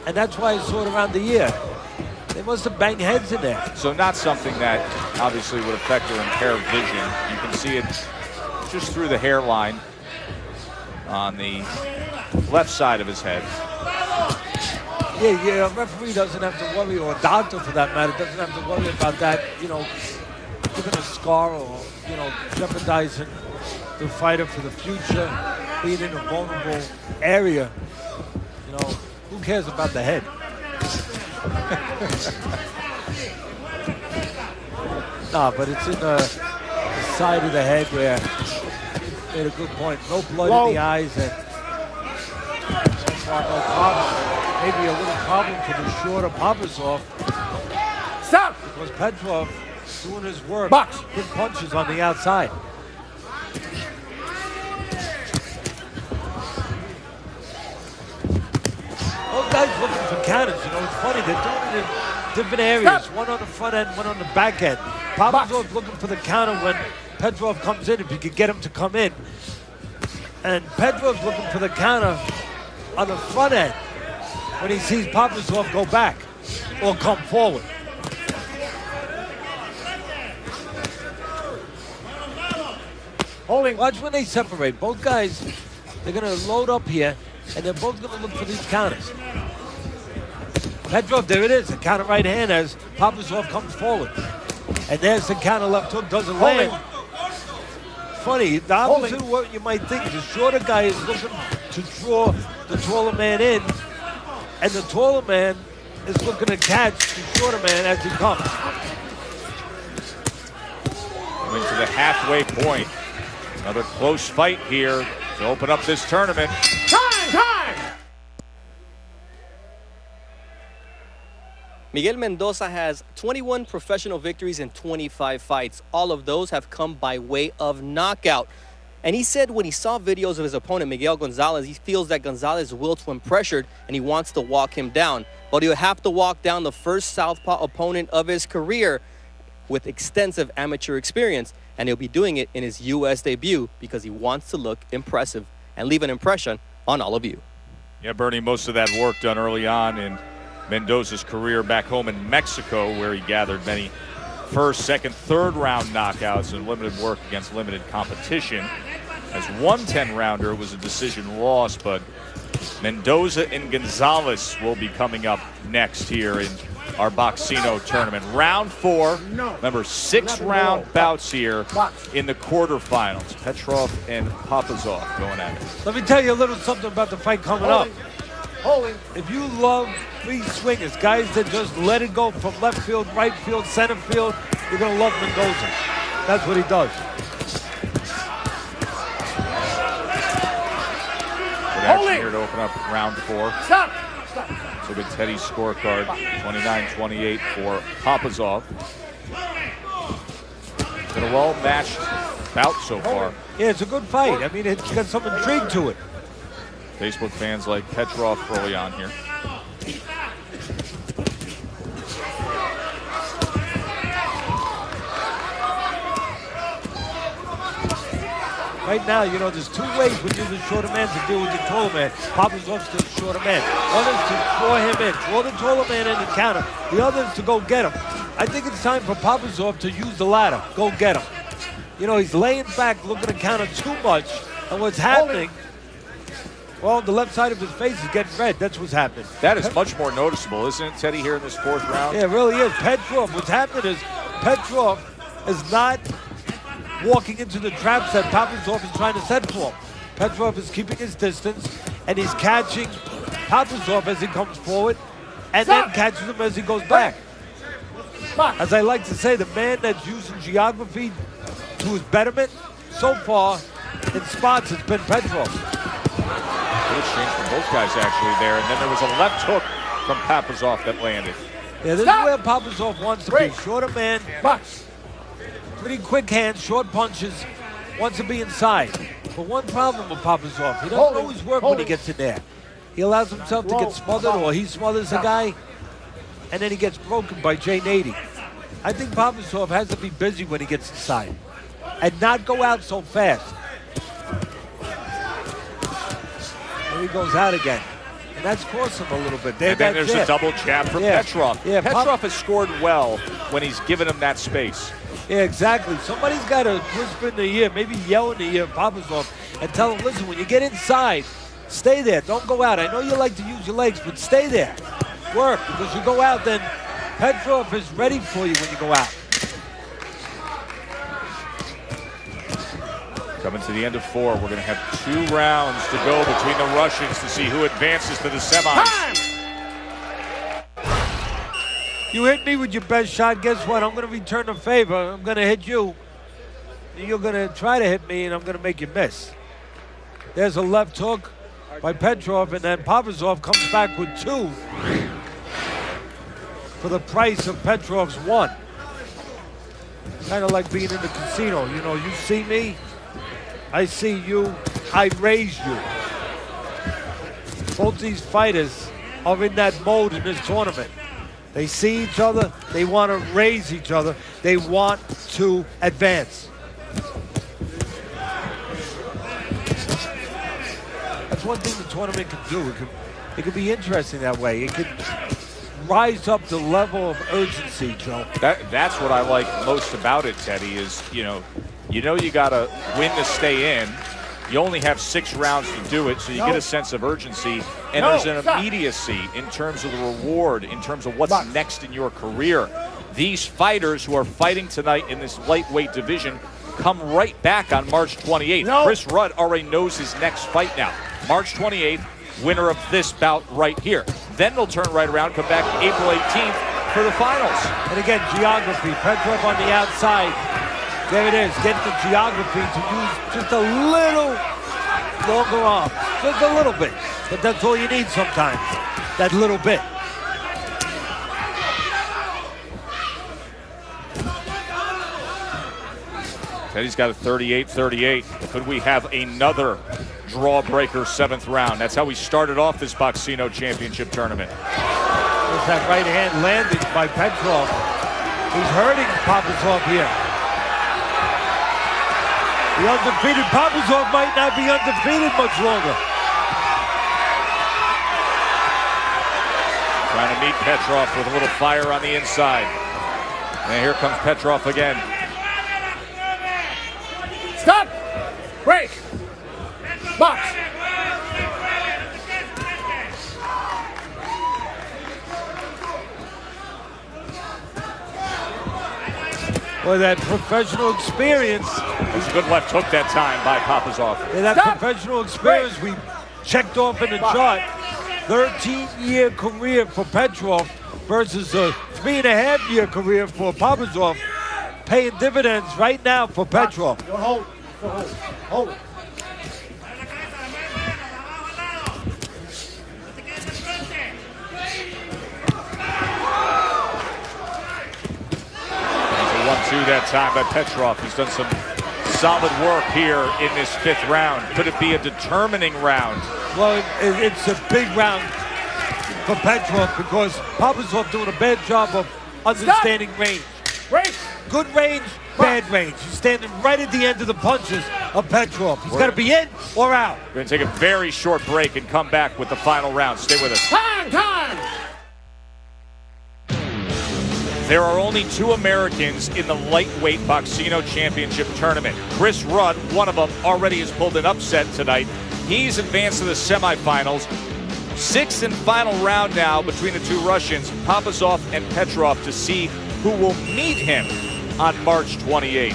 C: and that's why it's sort of around the ear. They must have banged heads in there.
I: So not something that obviously would affect or impair vision. You can see it just through the hairline on the left side of his head.
C: Yeah, a referee doesn't have to worry, or a doctor for that matter, doesn't have to worry about that, you know, giving a scar or, you know, jeopardizing the fighter for the future, being in a vulnerable area. You know, who cares about the head? Nah, but it's in the side of the head where you made a good point. No blood in the eyes, and so far no problem. Maybe a little problem for the shorter Papazov.
K: Stop!
C: Because Petrov doing his work.
K: Box.
C: Good punches on the outside. Both guys looking for counters. You know, it's funny. They're doing it in different areas. One on the front end, one on the back end. Papazov looking for the counter when Petrov comes in, if he could get him to come in. And Petrov's looking for the counter on the front end when he sees Papazov go back or come forward.
K: Holding.
C: Watch when they separate. Both guys, they're going to load up here, and they're both going to look for these counters. Petrov, there it is, the counter right hand as Papazov comes forward. And there's the counter left hook, doesn't land. Funny, the opposite of what you might think. The shorter guy is looking to draw the taller man in, and the taller man is looking to catch the shorter man as he comes.
I: Coming to the halfway point. Another close fight here to open up this tournament.
K: Time!
G: Miguel Mendoza has 21 professional victories in 25 fights. All of those have come by way of knockout. And he said when he saw videos of his opponent, Miguel Gonzalez, he feels that Gonzalez wilts when pressured and he wants to walk him down. But he'll have to walk down the first southpaw opponent of his career with extensive amateur experience. And he'll be doing it in his U.S. debut because he wants to look impressive and leave an impression on all of you.
I: Yeah, Bernie, most of that work done early on in Mendoza's career back home in Mexico, where he gathered many first, second, third round knockouts and limited work against limited competition. As one 10-rounder was a decision loss, but Mendoza and Gonzalez will be coming up next here in our Boxcino tournament. Round 4, remember 6-round bouts here in the quarterfinals. Petrov and Papazov going at it.
C: Let me tell you a little something about the fight coming up. If you love free swingers, guys that just let it go from left field, right field, center field, you're going to love Mendoza. That's what he does.
I: Good action here to open up round 4.
K: Stop!
I: So good Teddy scorecard, 29-28 for Papazov. Been a well-matched bout so far.
C: Yeah, it's a good fight. I mean, it's got some intrigue to it.
I: Facebook fans like Petrov early on here.
C: Right now, you know, there's two ways when you're the shorter man to deal with the taller man. Papazov's the shorter man. One is to draw him in, draw the taller man in the counter. The other is to go get him. I think it's time for Papazov to use the latter, go get him. You know, he's laying back, looking to counter too much, and what's happening, well, the left side of his face is getting red. That's what's happening.
I: That is much more noticeable, isn't it, Teddy, here in this 4th round?
C: Yeah, it really is. Petrov, what's happening is Petrov is not walking into the traps that Papazov is trying to set for him. Petrov is keeping his distance, and he's catching Papazov as he comes forward, and then catches him as he goes back. As I like to say, the man that's using geography to his betterment, so far, in spots, it's been Petrov.
I: Good exchange from both guys actually there, and then there was a left hook from Papazov that landed.
C: Yeah, this is where Papazov wants to be. Shorter man, pretty quick hands, short punches, wants to be inside. But one problem with Papazov, he doesn't always work when he gets in there. He allows himself to get smothered, or he smothers a guy, and then he gets broken by Jay Nady. I think Papazov has to be busy when he gets inside and not go out so fast. he goes out again. And that's cost him a little bit.
I: And then there's a double jab from Petrov.
C: Yeah,
I: Petrov has scored well when he's given him that space.
C: Yeah, exactly. Somebody's got to whisper in the ear, maybe yell in the ear of Papazov and tell him, listen, when you get inside, stay there. Don't go out. I know you like to use your legs, but stay there. Work, because you go out, then Petrov is ready for you when you go out.
I: Coming to the end of 4, we're going to have 2 rounds to go between the Russians to see who advances to the semis.
C: You hit me with your best shot. Guess what? I'm going to return the favor. I'm going to hit you. You're going to try to hit me, and I'm going to make you miss. There's a left hook by Petrov, and then Papazov comes back with 2 for the price of Petrov's 1. Kind of like being in the casino. You know, you see me, I see you, I raise you. Both these fighters are in that mode in this tournament. They see each other, they want to raise each other, they want to advance. That's one thing the tournament can do. It can be interesting that way. It can rise up the level of urgency, Joe.
I: That's what I like most about it, Teddy, is, you know you got to win to stay in. You only have 6 rounds to do it, so you get a sense of urgency. And there's an immediacy in terms of the reward, in terms of what's next in your career. These fighters who are fighting tonight in this lightweight division come right back on March 28th. Chris Rudd already knows his next fight now. March 28th, winner of this bout right here. Then they'll turn right around, come back April 18th for the finals.
C: And again, geography. Petrov on the outside. There it is. Get the geography to use just a little longer arm. Just a little bit. But that's all you need sometimes. That little bit.
I: Teddy's got a 38-38. Could we have another draw breaker 7th round? That's how we started off this Boxcino Championship tournament.
C: There's that right hand landing by Petrov. He's hurting Papazov here. The undefeated Papazov might not be undefeated much longer.
I: Trying to meet Petrov with a little fire on the inside. And here comes Petrov again.
K: Stop! Break! Box!
C: Well, that professional experience.
I: It was a good left hook that time by Papazov.
C: Yeah, that professional experience we checked off in the chart. 13-year career for Petrov versus a 3.5-year career for Papazov. Paying dividends right now for Petrov.
K: Don't hold. Don't hold. Hold.
I: One-two that time by Petrov. He's done some solid work here in this 5th round. Could it be a determining round?
C: Well, it's a big round for Petrov because Papazov doing a bad job of understanding range.
K: Break!
C: Good range, bad range. He's standing right at the end of the punches of Petrov. He's got to be in or out.
I: We're going to take a very short break and come back with the final round. Stay with us.
K: Time!
I: There are only 2 Americans in the lightweight Boxcino Championship tournament. Chris Rudd, one of them, already has pulled an upset tonight. He's advanced to the semifinals. 6th and final round now between the 2 Russians, Papazov and Petrov, to see who will meet him on March 28th.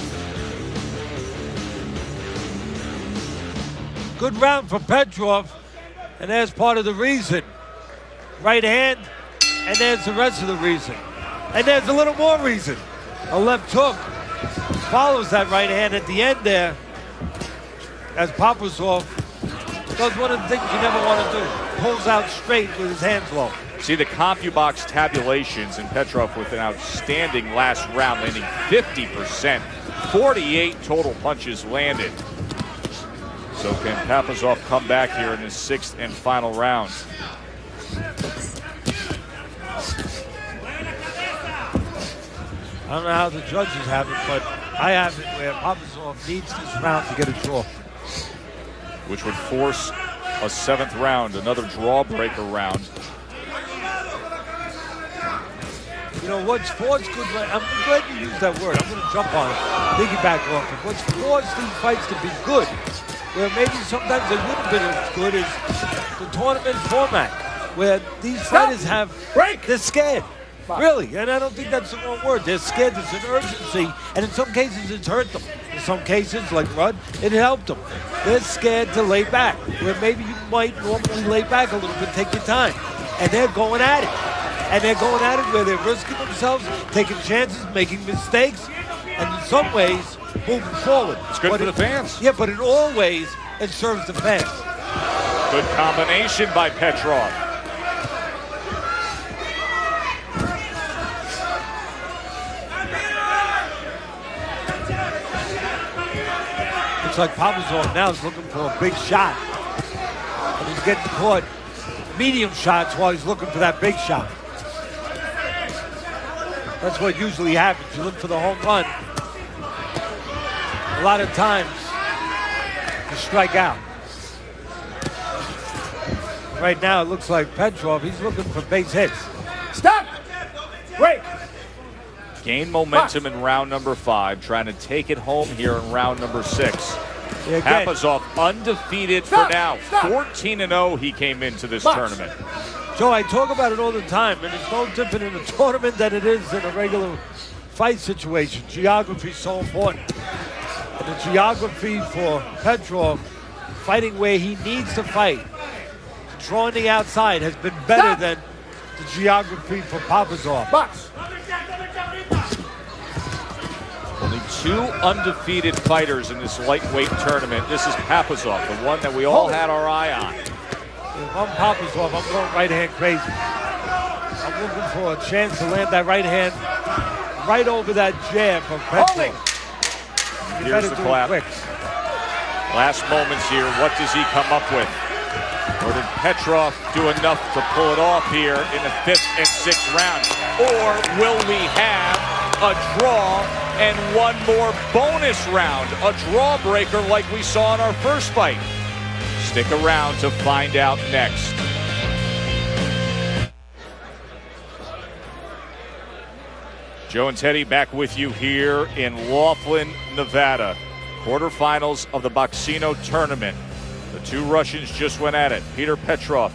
C: Good round for Petrov, and there's part of the reason. Right hand, and there's the rest of the reason. And there's a little more reason. A left hook follows that right hand at the end there, as Papazov does one of the things you never want to do. Pulls out straight with his hands low.
I: See the CompuBox tabulations, and Petrov with an outstanding last round, landing 50%, 48 total punches landed. So can Papazov come back here in his 6th and final round?
C: I don't know how the judges have it, but I have it where Papazov needs this round to get a draw.
I: Which would force a 7th round, another drawbreaker round.
C: You know, what sports good, I'm glad you used that word. I'm going to jump on it, piggyback off it. What sports these fights to be good, where maybe sometimes they wouldn't have been as good as the tournament format, where these fighters they're scared. Really, and I don't think that's the wrong word. They're scared. There's an urgency, and in some cases it's hurt them. In some cases, like Rudd, it helped them. They're scared to lay back, where maybe you might normally lay back a little bit, take your time, and they're going at it. And they're going at it where they're risking themselves, taking chances, making mistakes, and in some ways, moving forward.
I: It's good for the fans.
C: Yeah, but in all ways, it serves the fans.
I: Good combination by Petrov.
C: Looks like Papazov now is looking for a big shot. And he's getting caught medium shots while he's looking for that big shot. That's what usually happens. You look for the home run. A lot of times, you strike out. Right now, it looks like Petrov, he's looking for base hits.
K: Stop! Break!
I: Gain momentum in round number 5, trying to take it home here in round number 6.
C: Yeah,
I: Papazov undefeated for now. 14-0 he came into this tournament.
C: Joe, I talk about it all the time, and it's no different in a tournament than it is in a regular fight situation. Geography is so important. And the geography for Petrov, fighting where he needs to fight, controlling the outside, has been better than the geography for Papazov.
K: Box!
I: Only 2 undefeated fighters in this lightweight tournament. This is Papazov, the one that we all had our eye on.
C: If I'm Papazov, I'm going right hand crazy. I'm looking for a chance to land that right hand right over that jab from Petrov.
I: Here's the clap. Last moments here. What does he come up with? Or did Petrov do enough to pull it off here in the 5th and 6th round? Or will we have a draw and one more bonus round? A draw breaker like we saw in our first fight. Stick around to find out next. Joe and Teddy back with you here in Laughlin, Nevada. Quarterfinals of the Boxcino tournament. The 2 Russians just went at it. Peter Petrov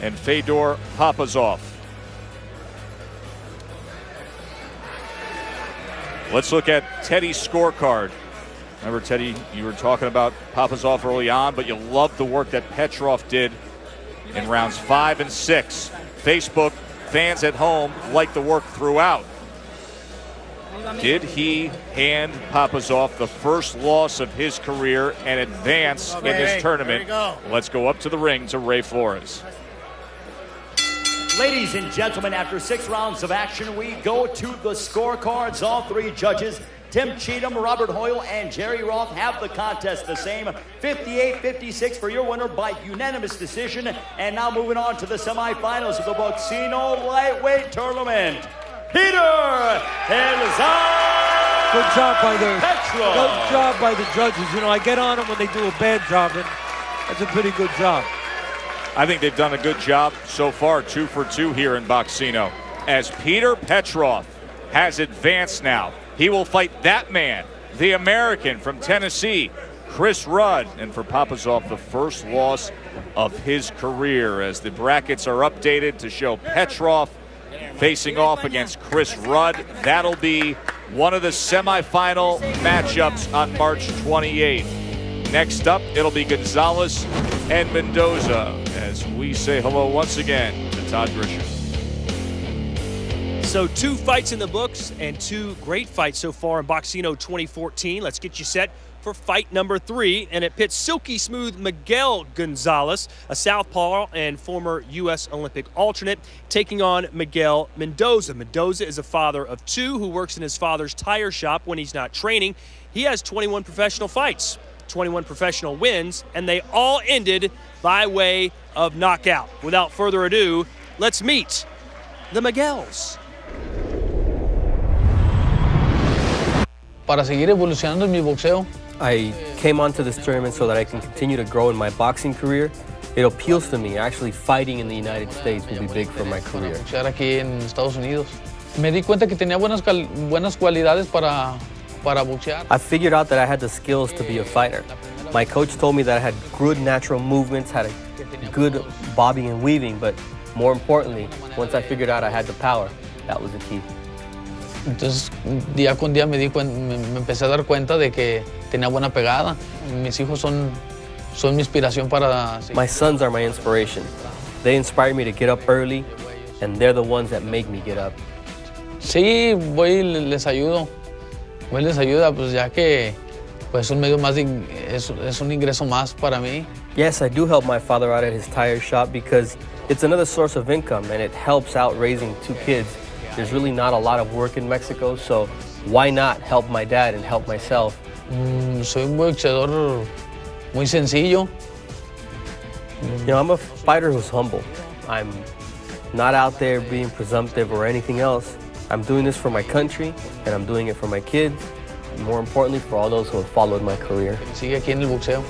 I: and Fedor Papazov. Let's look at Teddy's scorecard. Remember, Teddy, you were talking about Papazov early on, but you loved the work that Petrov did in rounds 5 and 6. Facebook fans at home liked the work throughout. Did he hand Papazov the first loss of his career and advance in this tournament? Let's go up to the ring to Ray Flores.
H: Ladies and gentlemen, after 6 rounds of action, we go to the scorecards. All 3 judges, Tim Cheatham, Robert Hoyle, and Jerry Roth, have the contest the same. 58-56 for your winner by unanimous decision. And now moving on to the semifinals of the Boxcino lightweight tournament. Peter Petrov.
C: Good job by the judges. You know, I get on them when they do a bad job, and that's a pretty good job.
I: I think they've done a good job so far, 2 for 2 here in Boxcino. As Peter Petrov has advanced now, he will fight that man, the American from Tennessee, Chris Rudd. And for Papazov, the first loss of his career, as the brackets are updated to show Petrov facing off against Chris Rudd. That'll be one of the semifinal matchups on March 28th. Next up, it'll be Gonzalez and Mendoza, as we say hello once again to Todd Grisham.
A: So 2 fights in the books and 2 great fights so far in Boxcino 2014. Let's get you set for fight number 3, and it pits silky smooth Miguel Gonzalez, a southpaw and former U.S. Olympic alternate, taking on Miguel Mendoza. Mendoza is a father of 2 who works in his father's tire shop when he's not training. He has 21 professional fights, 21 professional wins, and they all ended by way of knockout. Without further ado, let's meet the Miguels.
L: Para seguir evolucionando en mi boxeo.
G: I came onto this tournament so that I can continue to grow in my boxing career it appeals to me. Actually, fighting in the United States will be big for my career.
L: Boxear aquí en Estados Unidos. Me di cuenta que tenía buenas cualidades para boxear.
G: I figured out that I had the skills to be a fighter. My coach told me that I had good natural movements, had a good bobbing and weaving, but more importantly, once I figured out I had the power, that was the key.
L: Entonces, día con día me empecé a dar cuenta de que tenía buena pegada. Mis hijos son mi inspiración para...
G: My sons are my inspiration. They inspire me to get up early, and they're the ones that make me get up.
L: Sí, voy y les ayudo. Voy y les ayuda, pues ya que pues un medio más es un ingreso más para mí.
G: Yes, I do help my father out at his tire shop because it's another source of income and it helps out raising 2 kids. There's really not a lot of work in Mexico, so why not help my dad and help myself?
L: Soy un boxeador muy sencillo.
G: You know, I'm a fighter who's humble. I'm not out there being presumptive or anything else. I'm doing this for my country, and I'm doing it for my kids, and more importantly, for all those who have followed my career.
L: Sigue aquí en el boxeo.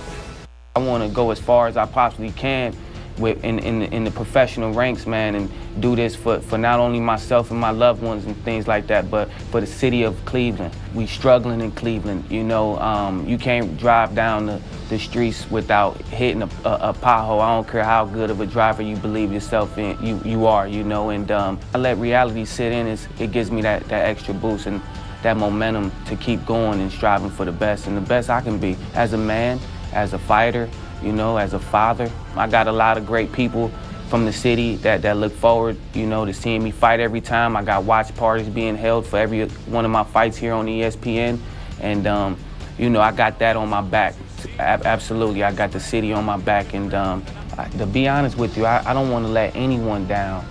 M: I want to go as far as I possibly can in the professional ranks, man, and do this for not only myself and my loved ones and things like that, but for the city of Cleveland. We struggling in Cleveland, you know. You can't drive down the streets without hitting a pothole. I don't care how good of a driver you believe yourself in, you are, you know. And I let reality sit in. It gives me that extra boost and that momentum to keep going and striving for the best and the best I can be as a man, as a fighter, you know, as a father. I got a lot of great people from the city that look forward, you know, to seeing me fight every time. I got watch parties being held for every one of my fights here on ESPN. And, you know, I got that on my back. Absolutely, I got the city on my back. And to be honest with you, I don't want to let anyone down.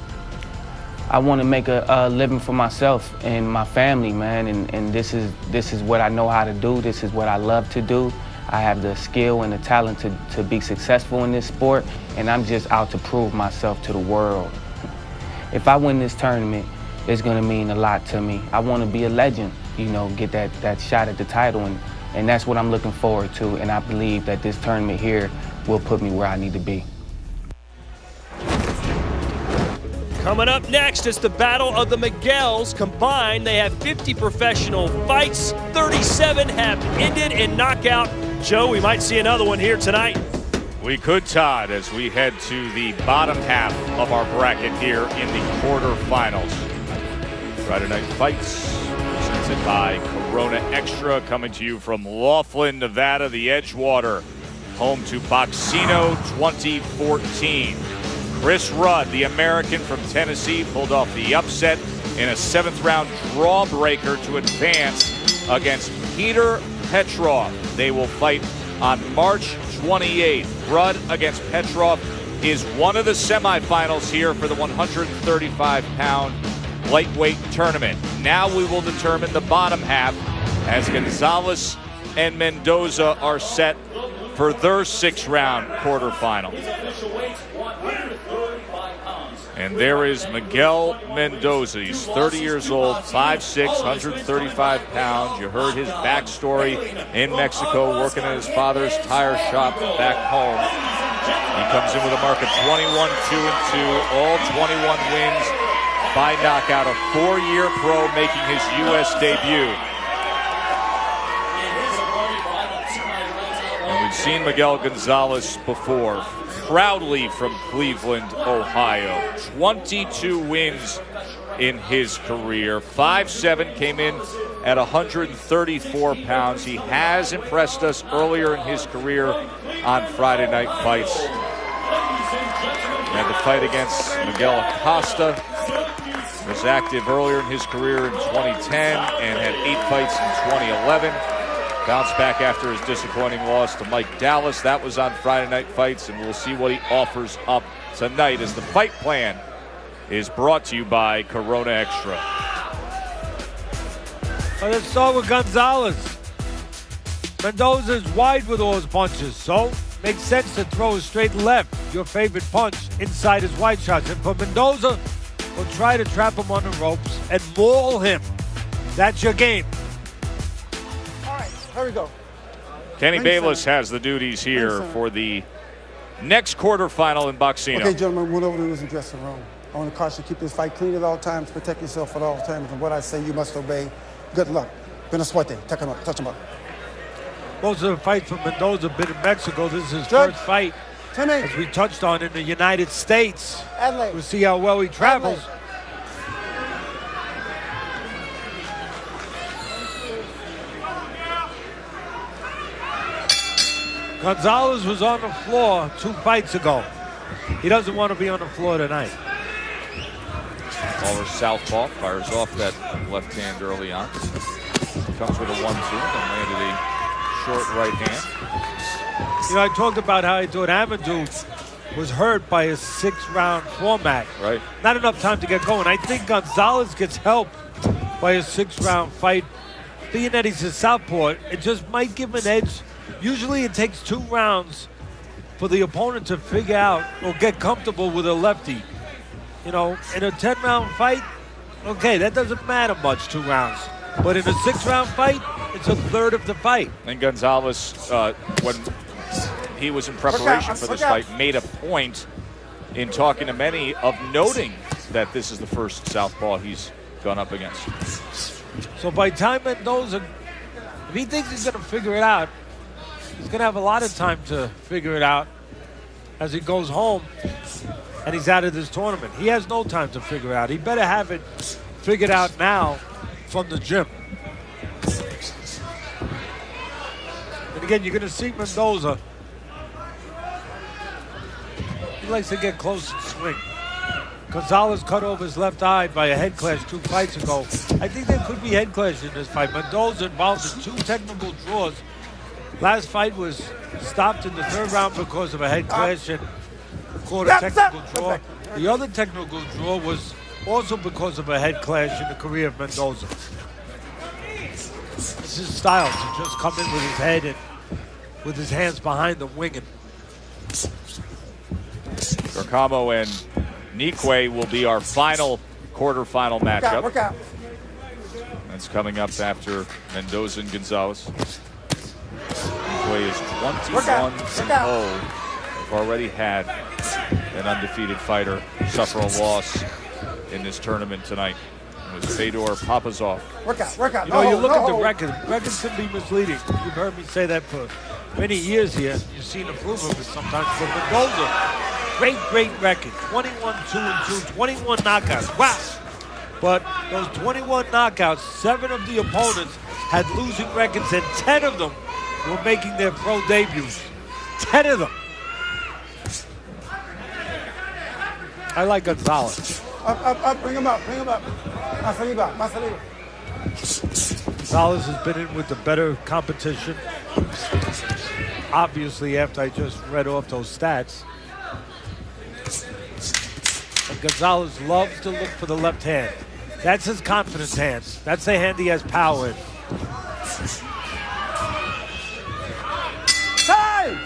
M: I want to make a living for myself and my family, man. And this is what I know how to do. This is what I love to do. I have the skill and the talent to be successful in this sport, and I'm just out to prove myself to the world. If I win this tournament, it's gonna mean a lot to me. I wanna be a legend, you know, get that shot at the title, and that's what I'm looking forward to, and I believe that this tournament here will put me where I need to be.
A: Coming up next is the battle of the Miguels. Combined, they have 50 professional fights. 37 have ended in knockout. Joe, we might see another one here tonight.
I: We could, Todd, as we head to the bottom half of our bracket here in the quarterfinals. Friday Night Fights, presented by Corona Extra, coming to you from Laughlin, Nevada, the Edgewater, home to Boxcino 2014. Chris Rudd, the American from Tennessee, pulled off the upset in a 7th-round draw breaker to advance against Peter Petrov. They will fight on March 28th. Rudd against Petrov is one of the semifinals here for the 135-pound lightweight tournament. Now we will determine the bottom half as Gonzalez and Mendoza are set for their 6th-round quarterfinal. And there is Miguel Mendoza. He's 30 years old, 5'6", 135 pounds. You heard his backstory in Mexico, working at his father's tire shop back home. He comes in with a mark of 21-2-2, all 21 wins by knockout. A 4-year pro making his U.S. debut. And we've seen Miguel Gonzalez before. Proudly from Cleveland, Ohio. 22 wins in his career. 5'7", came in at 134 pounds. He has impressed us earlier in his career on Friday Night Fights. And the fight against Miguel Acosta was active earlier in his career in 2010 and had 8 fights in 2011. Bounced back after his disappointing loss to Mike Dallas. That was on Friday Night Fights, and we'll see what he offers up tonight as the fight plan is brought to you by Corona Extra.
C: Let's start with Gonzalez. Mendoza's wide with all his punches, so makes sense to throw a straight left, your favorite punch, inside his wide shots. And for Mendoza, we'll try to trap him on the ropes and maul him. That's your game.
F: Here we go.
I: Kenny Bayless has the duties here for the next quarterfinal in Boxcino.
F: Okay, gentlemen, went over to his dressing room. I want to caution you, keep this fight clean at all times, protect yourself at all times, and what I say you must obey. Good luck. Buena suerte. Touch him up.
C: Most of the fights from Mendoza been in Mexico. This is his first fight, as we touched on, in the United States.
F: Adelaide.
C: We'll see how well he travels. Gonzalez was on the floor 2 fights ago. He doesn't want to be on the floor tonight.
I: Lawler southpaw, fires off that left hand early on. Comes with a 1-2, then landed a short right hand.
C: You know, I talked about how I thought Amadou was hurt by his 6-round format.
I: Right.
C: Not enough time to get going. I think Gonzalez gets help by a 6-round fight. Being that he's a southpaw, it just might give him an edge. Usually it takes 2 rounds for the opponent to figure out or get comfortable with a lefty. You know, in a 10-round fight, okay, that doesn't matter much, 2 rounds. But in a 6-round fight, it's a third of the fight.
I: And Gonzalez, when he was in preparation for this fight, made a point in talking to many of noting that this is the first southpaw he's gone up against.
C: So by the time Mendoza, if he thinks he's going to figure it out, he's going to have a lot of time to figure it out as he goes home and he's out of this tournament. He has no time to figure it out. He better have it figured out now from the gym. And again, you're going to see Mendoza. He likes to get close and swing. Gonzalez cut over his left eye by a head clash 2 fights ago. I think there could be head clash in this fight. Mendoza involved in 2 technical draws. Last fight was stopped in the 3rd round because of a head clash and caught a technical draw. The other technical draw was also because of a head clash in the career of Mendoza. It's his style to just come in with his head and with his hands behind the wing.
I: Garcamo and Nikwe will be our final quarterfinal matchup.
F: Work out.
I: That's coming up after Mendoza and Gonzalez. Nikwe is 21-0. We've already had an undefeated fighter suffer a loss in this tournament tonight. It was Fedor Papazov.
F: Work out.
C: You know, you look at the record. Records can be misleading. You've heard me say that for many years here. You've seen the proof of it sometimes. But Mendoza, great record. 21-2-2, 21 knockouts. Wow. But those 21 knockouts, 7 of the opponents had losing records, and 10 of them were making their pro debuts. 10 of them. I like Gonzalez.
F: Up, bring him up. Más arriba.
C: Gonzalez has been in with the better competition. Obviously, after I just read off those stats. And Gonzalez loves to look for the left hand. That's his confidence hands. That's the hand he has power in.
F: Time!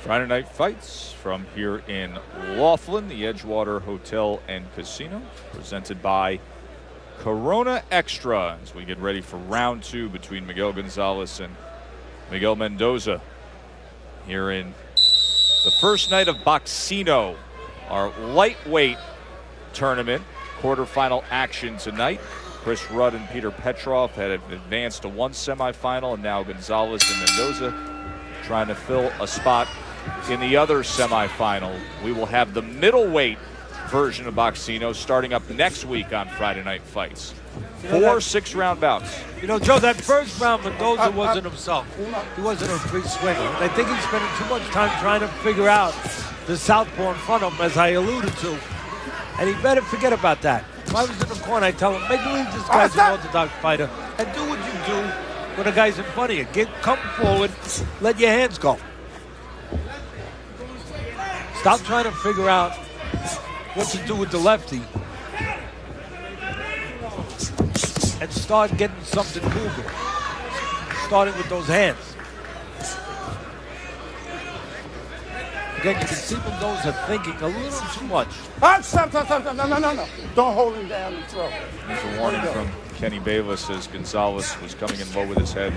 I: Friday night fights from here in Laughlin, the Edgewater Hotel and Casino, presented by Corona Extra, as we get ready for round 2 between Miguel Gonzalez and Miguel Mendoza here in the first night of Boxcino, our lightweight tournament. Quarterfinal action tonight. Chris Rudd and Peter Petrov had advanced to 1 semifinal, and now Gonzalez and Mendoza trying to fill a spot in the other semifinal. We will have the middleweight version of Boxcino starting up next week on Friday Night Fights. 4 6-round bouts.
C: You know, Joe, that first round, Mendoza wasn't himself. He wasn't a free swinger. And I think he's spending too much time trying to figure out the southpaw in front of him, as I alluded to. And he better forget about that. If I was in the corner, I'd tell him, make believe this guy's an orthodox fighter, and do what you do when a guy's in front of you. Come forward, let your hands go. Stop trying to figure out what to do with the lefty and start getting something moving, starting with those hands. Again, you can see Mendoza thinking a little too much.
F: Stop. No. Don't hold him down and throw.
I: There's a warning from Kenny Bayless as Gonzalez was coming in low with his head.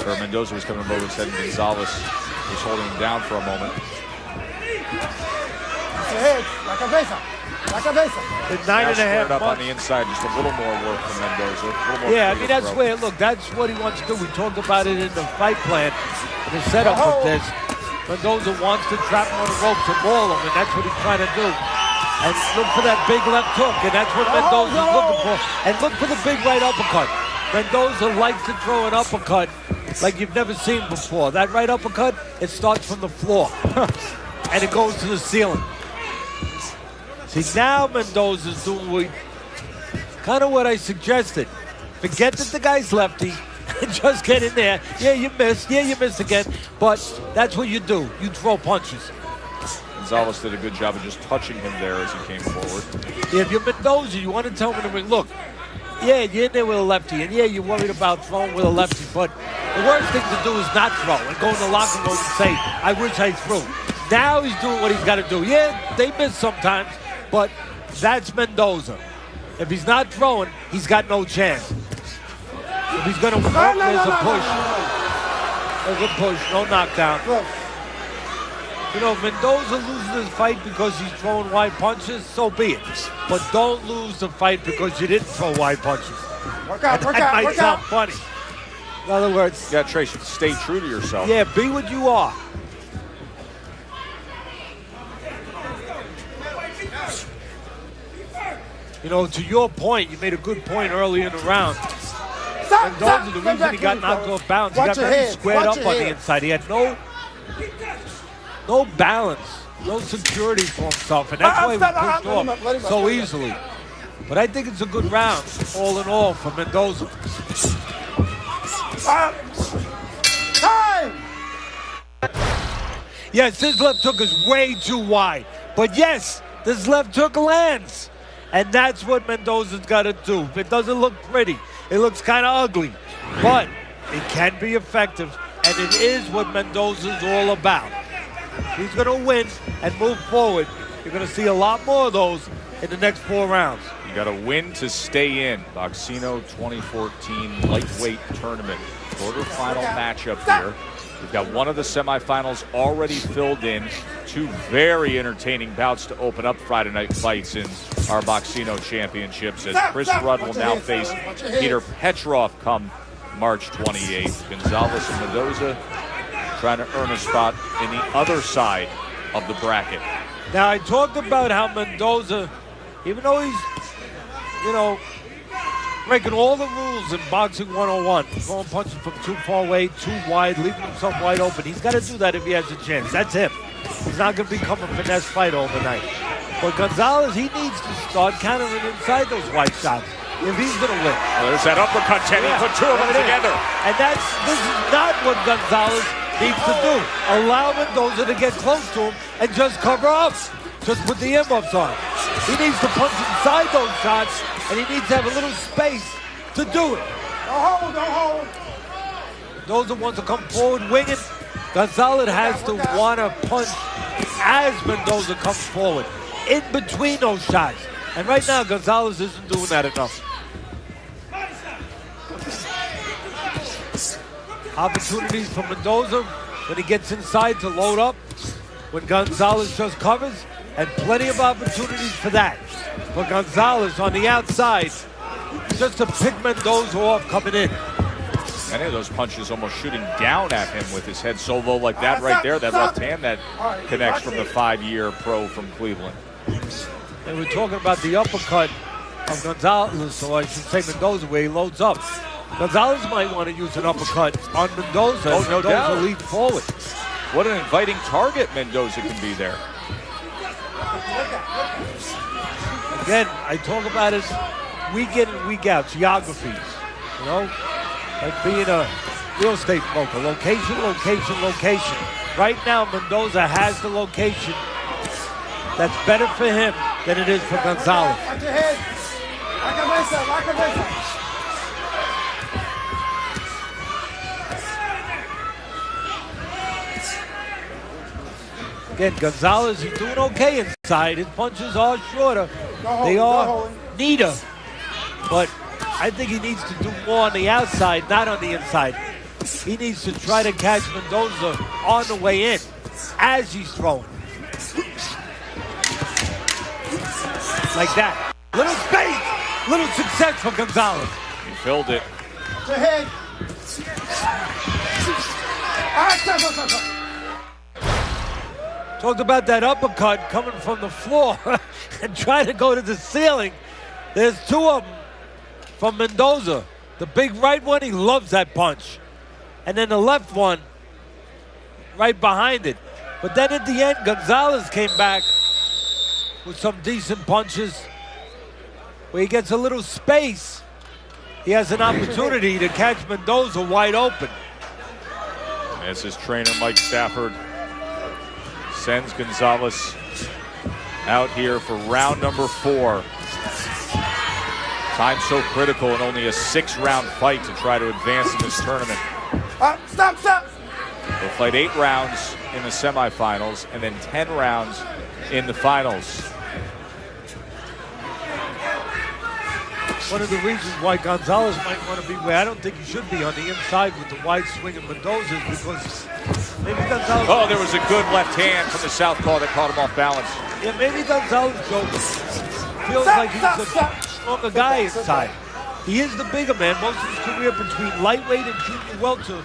I: Or Mendoza was coming over his head, and Gonzalez was holding him down for a moment.
C: The 9.5
I: up on
C: months.
I: the inside, just a little more work from Mendoza.
C: Yeah, I mean, that's where, look, that's what he wants to do. We talked about it in the fight plan, the setup of this. Mendoza wants to trap him on the ropes and maul him, and that's what he's trying to do. And look for that big left hook, and that's what Mendoza's looking for. And look for the big right uppercut. Mendoza likes to throw an uppercut like you've never seen before. That right uppercut, it starts from the floor, and it goes to the ceiling. See, now Mendoza's doing kind of what I suggested. Forget that the guy's lefty and just get in there. Yeah, you missed. Yeah, you missed again. But that's what you do. You throw punches.
I: Gonzalez did a good job of just touching him there as he came forward.
C: Yeah, if you're Mendoza, you want to tell him in the ring, look, yeah, you're in there with a lefty, and yeah, you're worried about throwing with a lefty, but the worst thing to do is not throw and go in the locker room and say, I wish I threw. Now he's doing what he's got to do. Yeah, they miss sometimes, but that's Mendoza. If he's not throwing, he's got no chance. If he's going to work, there's a push. There's a push, no knockdown. You know, if Mendoza loses his fight because he's throwing wide punches, so be it. But don't lose the fight because you didn't throw wide punches. That might sound funny. In other words...
I: Yeah, Trace, stay true to yourself.
C: Yeah, be what you are. You know, to your point, you made a good point early in the round. Mendoza, the reason he got knocked off balance, he got very squared up on the inside. He had no balance, no security for himself, and that's why he was pushed off so easily. But I think it's a good round, all in all, for Mendoza. Time! Yes, this left hook is way too wide. But yes, this left hook lands. And that's what Mendoza's got to do. It doesn't look pretty. It looks kind of ugly. But it can be effective, and it is what Mendoza's all about. He's going to win and move forward. You're going to see a lot more of those in the next 4 rounds.
I: You got to win to stay in. Boxcino 2014 lightweight tournament. Quarterfinal matchup here. We've got one of the semifinals already filled in. 2 very entertaining bouts to open up Friday night fights in our Boxcino championships as Chris Rudd will now face Peter Petrov come March 28th. Gonzalez and Mendoza trying to earn a spot in the other side of the bracket.
C: Now, I talked about how Mendoza, even though he's, you know, breaking all the rules in Boxing 101, throwing punches from too far away, too wide, leaving himself wide open. He's got to do that if he has a chance. That's him. He's not going to become a finesse fight overnight. But Gonzalez, he needs to start countering inside those wide shots if he's going to win.
I: Well, there's that uppercut, Teddy. Yeah, put 2 of them together.
C: And this is not what Gonzalez needs to do. Allow Mendoza to get close to him and just cover up. Just put the earmuffs on. He needs to punch inside those shots, and he needs to have a little space to do it. Don't hold. Those are ones that come forward winging. Gonzalez has to want to punch as Mendoza comes forward, in between those shots. And right now, Gonzalez isn't doing that enough. Opportunities for Mendoza when he gets inside to load up, when Gonzalez just covers, and plenty of opportunities for that. For Gonzalez on the outside, just to pick Mendoza off coming in.
I: Many of those punches almost shooting down at him with his head so low like that right there. That left hand that connects from the 5-year pro from Cleveland.
C: And we're talking about the uppercut of Gonzalez, or I should say Mendoza, where he loads up. Gonzalez might want to use an uppercut on Mendoza.
I: Oh, no doubt.
C: Mendoza leads forward.
I: What an inviting target Mendoza can be there.
C: Again, I talk about it week in and week out, geographies, you know, like being a real estate broker, location, location, location. Right now, Mendoza has the location that's better for him than it is for Gonzalez.
F: Watch your head. La cabeza.
C: Again, Gonzalez, he's doing okay inside. His punches are shorter. They are neater. But I think he needs to do more on the outside, not on the inside. he needs to try to catch Mendoza on the way in as he's throwing. Like that. Little space, little success for Gonzalez.
I: He filled it.
F: To head.
C: Talked about that uppercut coming from the floor and trying to go to the ceiling. There's two of them from Mendoza. The big right one, he loves that punch. And then the left one right behind it. But then at the end, Gonzalez came back with some decent punches where he gets a little space. He has an opportunity to catch Mendoza wide open.
I: As his trainer, Mike Stafford, sends Gonzalez out here for round number 4. Time so critical in only a 6-round fight to try to advance in this tournament.
F: Stop!
I: They'll fight 8 rounds in the semifinals and then 10 rounds in the finals.
C: One of the reasons why Gonzalez might want to be where I don't think he should be on the inside with the wide swing of Mendoza is because maybe Gonzalez...
I: Oh, there was a good left hand from the southpaw that caught him off balance.
C: Yeah, maybe Gonzalez feels like he's a stronger guy inside. He is the bigger man most of his career between lightweight and junior welter,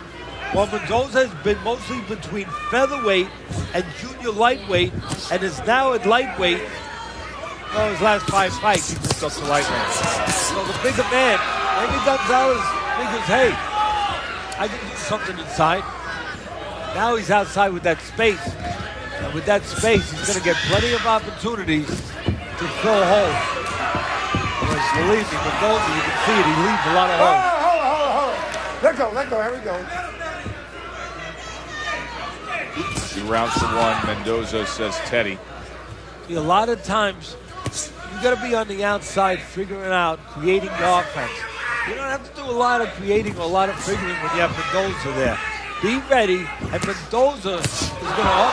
C: while Mendoza has been mostly between featherweight and junior lightweight and is now at lightweight. Oh, his last 5 fights, he moved up to lightweight. So the bigger man, maybe Gonzalez figures, hey, I can do something inside. Now he's outside with that space. And with that space, he's going to get plenty of opportunities to fill holes. Because believe me, Mendoza, you can see it, he leaves a lot of holes.
F: Hold on. Let go, here we go.
I: 2 rounds to 1, Mendoza, says Teddy.
C: See, a lot of times, you got to be on the outside figuring out, creating the offense. You don't have to do a lot of creating or a lot of figuring when you have Mendoza there. Be ready, and Mendoza is going to,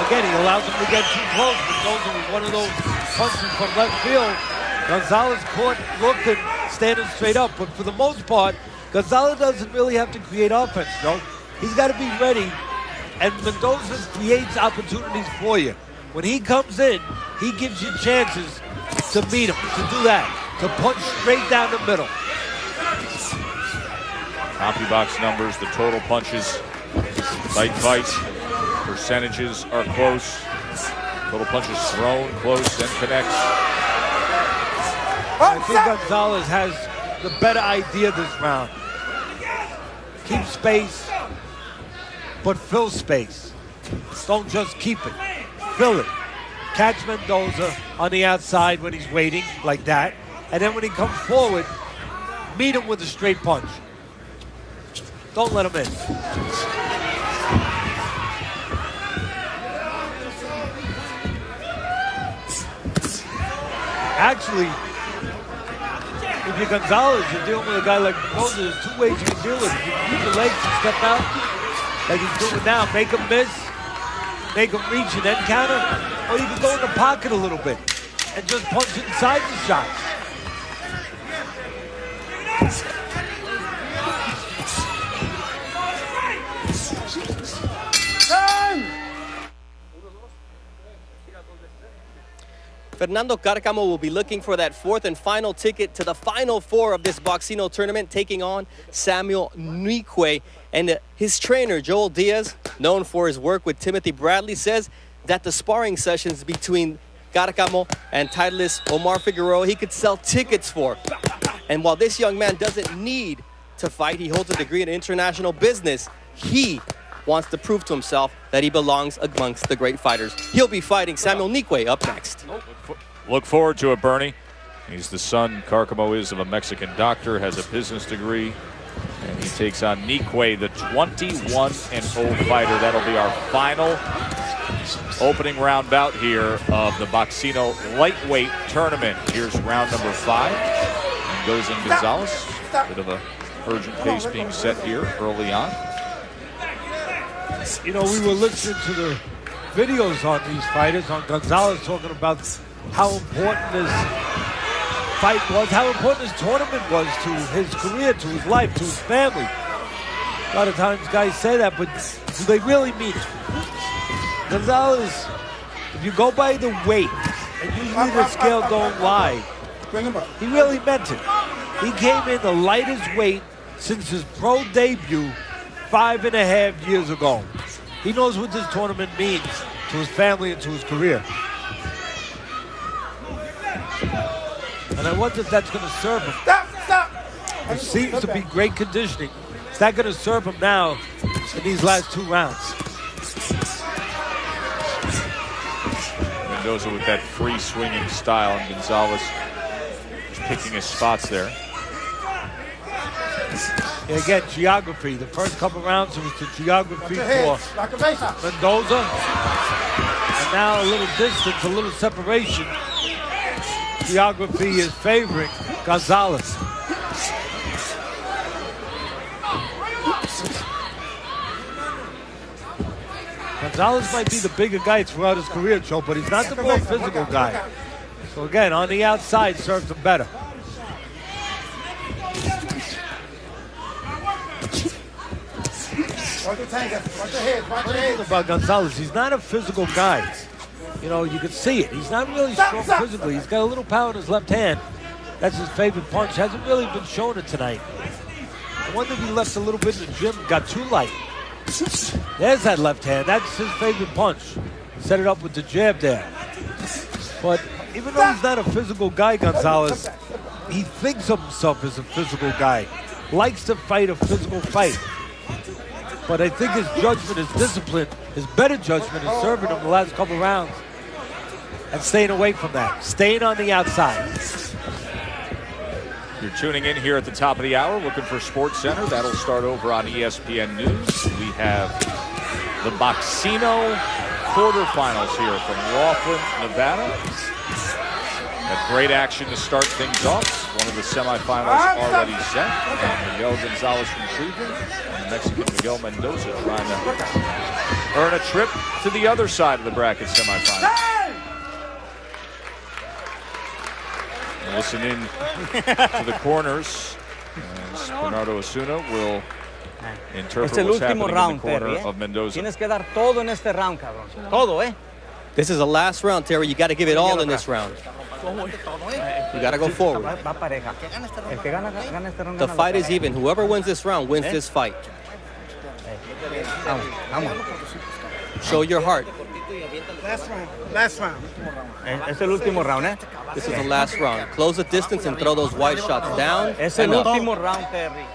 C: again, he allows him to get too close. Mendoza was one of those punches from left field. Gonzalez caught, looking, standing straight up. But for the most part, Gonzalez doesn't really have to create offense, though. He's got to be ready, and Mendoza creates opportunities for you. When he comes in, he gives you chances to meet him, to do that, to punch straight down the middle.
I: CompuBox numbers, the total punches, fight, percentages are close. Total punches thrown, close, and connects.
C: I think Gonzalez has the better idea this round. Keep space, but fill space. Don't just keep it. Fill it. Catch Mendoza on the outside when he's waiting, like that. And then when he comes forward, meet him with a straight punch. Don't let him in. Actually, if you're Gonzalez, you're dealing with a guy like Mendoza, there's 2 ways you can deal with it. You can use your legs and step out, like he's doing now. Make him miss, make him reach and then counter. Or you can go in the pocket a little bit and just punch inside the shots.
G: Fernando Cárcamo will be looking for that 4th and final ticket to the Final 4 of this Boxcino tournament, taking on Samuel Nikwe. And his trainer, Joel Diaz, known for his work with Timothy Bradley, says that the sparring sessions between Cárcamo and titleist Omar Figueroa, he could sell tickets for. And while this young man doesn't need to fight, he holds a degree in international business. He wants to prove to himself that he belongs amongst the great fighters. He'll be fighting Samuel Nikwe up next.
I: Look forward to it, Bernie. He's the son, Cárcamo is, of a Mexican doctor, has a business degree, and he takes on Nikwe, the 21-0 fighter. That'll be our final opening round bout here of the Boxcino lightweight tournament. Here's round number 5. And goes in Gonzalez. Bit of a urgent pace being set here early on.
C: You know, we were listening to the videos on these fighters, on Gonzalez talking about how important this fight was, how important this tournament was to his career, to his life, to his family. A lot of times guys say that, but do they really mean it? Gonzalez, if you go by the weight, and usually the scale don't lie, he really meant it. He came in the lightest weight since his pro debut 5.5 years ago. He knows what this tournament means to his family and to his career. And I wonder if that's going to serve him. It seems to be great conditioning. Is that going to serve him now in these last 2 rounds?
I: Mendoza with that free swinging style, and Gonzalez just picking his spots there.
C: And again, geography. The first couple rounds, it was the geography for Mendoza. And now a little distance, a little separation. Geography is favoring Gonzalez. Gonzalez might be the bigger guy throughout his career, Joe, but he's not the more physical guy. So again, on the outside, serves him better. About Gonzalez, he's not a physical guy. You know, you can see it. He's not really strong physically. He's got a little power in his left hand. That's his favorite punch. Hasn't really been shown it tonight. I wonder if he left a little bit in the gym, got too light. There's that left hand. That's his favorite punch. Set it up with the jab there. But even though he's not a physical guy, Gonzalez, he thinks of himself as a physical guy. Likes to fight a physical fight. But I think his judgment, his discipline, his better judgment is serving him the last couple rounds. And staying away from that. Staying on the outside.
I: You're tuning in here at the top of the hour, looking for Sports Center. That'll start over on ESPN News. We have the Boxcino quarterfinals here from Laughlin, Nevada. Got great action to start things off. One of the semifinals already set. And Miguel Gonzalez from Cleveland and the Mexican Miguel Mendoza trying to earn a trip to the other side of the bracket semifinal. Listen in to the corners as Bernardo Osuna will interpret what's happening in the corner of Mendoza.
G: Tienes que dar todo en este round, cabrón. Todo, eh? This is the last round, Terry. You got to give it all in this round. You got to go forward. The fight is even. Whoever wins this round wins this fight. Show your heart.
K: Last round.
G: Es el último round, eh? This is the last round. Close the distance and throw those wide shots down.
K: Es el último round, Terry.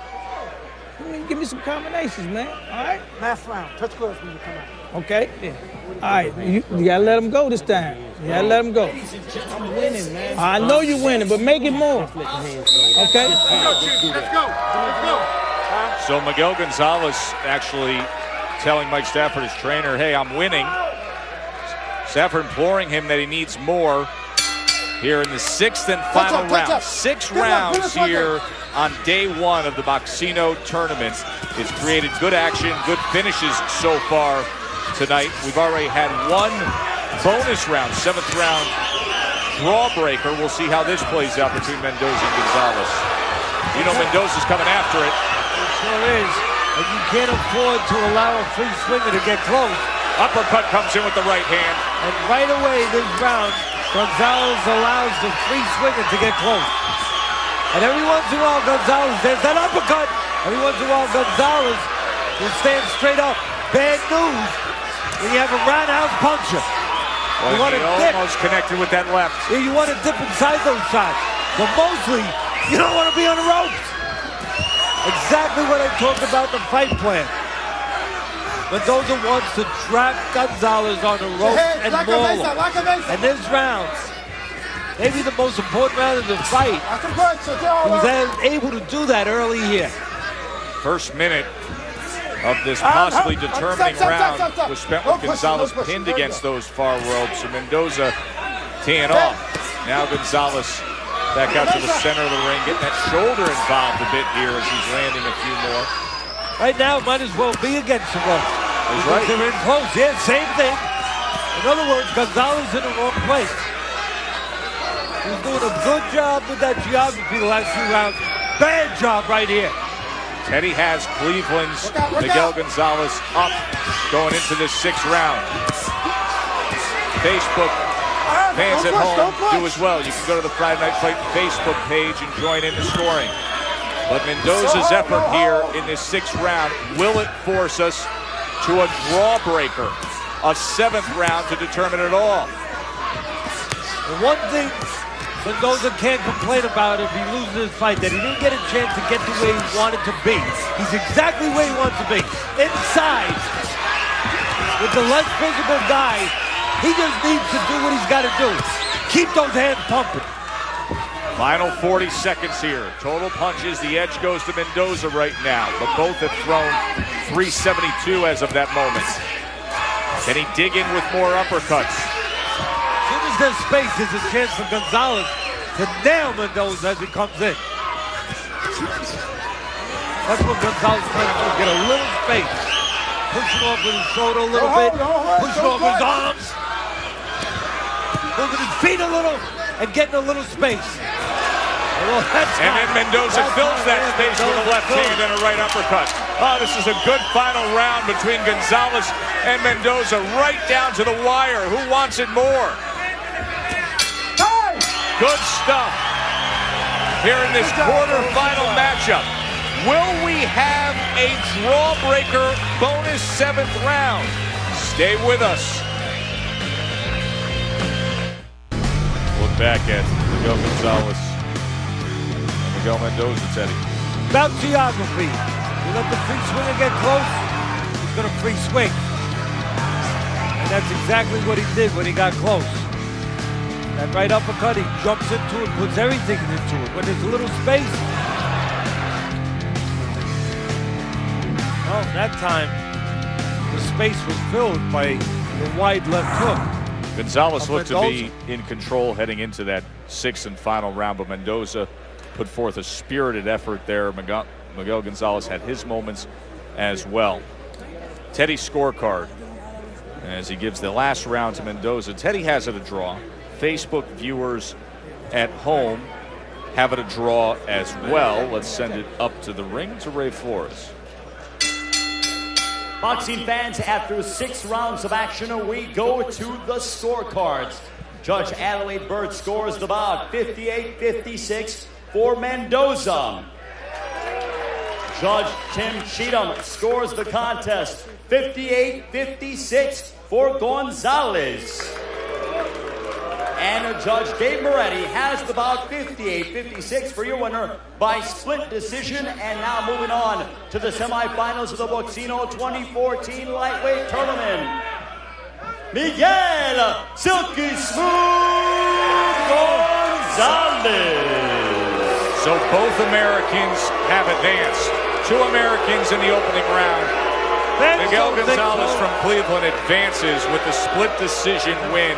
K: Give me some combinations, man. All right? Last round. Touch gloves when you come out. Okay? Yeah. All right. You got to let him go this time. You got to let him go. I'm winning, man. I know you're winning, but make it more. Okay?
I: Let's go. So Miguel Gonzalez actually telling Mike Stafford, his trainer, hey, I'm winning. Stafford imploring him that he needs more here in the 6th and final round. 6 rounds here on day 1 of the Boxcino tournament. It's created good action, good finishes so far tonight. We've already had 1 bonus round, 7th round drawbreaker. We'll see how this plays out between Mendoza and Gonzalez. You know Mendoza's coming after it.
C: It sure is. And you can't afford to allow a free swinger to get close.
I: Uppercut comes in with the right hand.
C: And right away this round, Gonzalez allows the free swinger to get close. And every once in a while, Gonzalez, there's that uppercut. Every once in a while, Gonzalez will stand straight up. Bad news when you have a roundhouse puncher.
I: Well, he almost connected with that left.
C: Yeah, you want to dip inside those shots. But mostly, you don't want to be on the ropes. Exactly what I talked about the fight plan. Mendoza wants to trap Gonzalez on the ropes and maul him. And this round, maybe the most important round of the fight, he was able to do that early here.
I: First minute of this possibly determining round was spent with Gonzalez pinned against those far ropes, and Mendoza teeing off. Now Gonzalez back out to the center of the ring, getting that shoulder involved a bit here as he's landing a few more.
C: Right now, might as well be against the ropes.
I: That's right.
C: They're in close. Yeah, same thing. In other words, Gonzalez in the wrong place. He's doing a good job with that geography the last few rounds. Bad job right here.
I: Teddy has Cleveland's Miguel Gonzalez up going into this 6th round. Facebook fans at home do as well. You can go to the Friday Night Fight Facebook page and join in the scoring. But Mendoza's effort here in this 6th round, will it force us to a draw breaker, a 7th round to determine it all?
C: The one thing Mendoza can't complain about if he loses this fight, that he didn't get a chance to get to where he wanted to be. He's exactly where he wants to be. Inside, with the less physical guy, he just needs to do what he's got to do. Keep those hands pumping.
I: Final 40 seconds here. Total punches. The edge goes to Mendoza right now, but both have thrown 372 as of that moment. Can he dig in with more uppercuts?
C: As soon as there's space, there's a chance for Gonzalez to nail Mendoza as he comes in. That's what Gonzalez trying to do, get a little space. Pushing off with his shoulder a little bit, pushing off his arms, moving his feet a little, and getting a little space.
I: And then Mendoza fills that space with a left hand and a right uppercut. Oh, this is a good final round between Gonzalez and Mendoza, right down to the wire. Who wants it more? Good stuff here in this quarterfinal matchup. Will we have a draw breaker bonus 7th round? Stay with us. Look back at Miguel Gonzalez. Miguel Mendoza, Teddy.
C: About geography. You let the free swinger get close, he's going to free swing. And that's exactly what he did when he got close. That right uppercut, he jumps into it, puts everything into it. When there's a little space, well, that time, the space was filled by the wide left hook.
I: Gonzalez looked to be in control heading into that 6th and final round, but Mendoza put forth a spirited effort there. Miguel Gonzalez had his moments as well. Teddy's scorecard as he gives the last round to Mendoza. Teddy has it a draw. Facebook viewers at home have it a draw as well. Let's send it up to the ring to Ray Flores.
H: Boxing fans, after 6 rounds of action, we go to the scorecards. Judge Adelaide Bird scores the bout 58-56 for Mendoza. Judge Tim Cheatham scores the contest 58-56 for Gonzalez. And Judge Dave Moretti has the bout 58-56 for your winner by split decision. And now moving on to the semifinals of the Boxcino 2014 lightweight tournament. Miguel Silky Smooth Gonzalez.
I: So both Americans have advanced. 2 Americans in the opening round. Miguel Gonzalez from Cleveland advances with the split decision win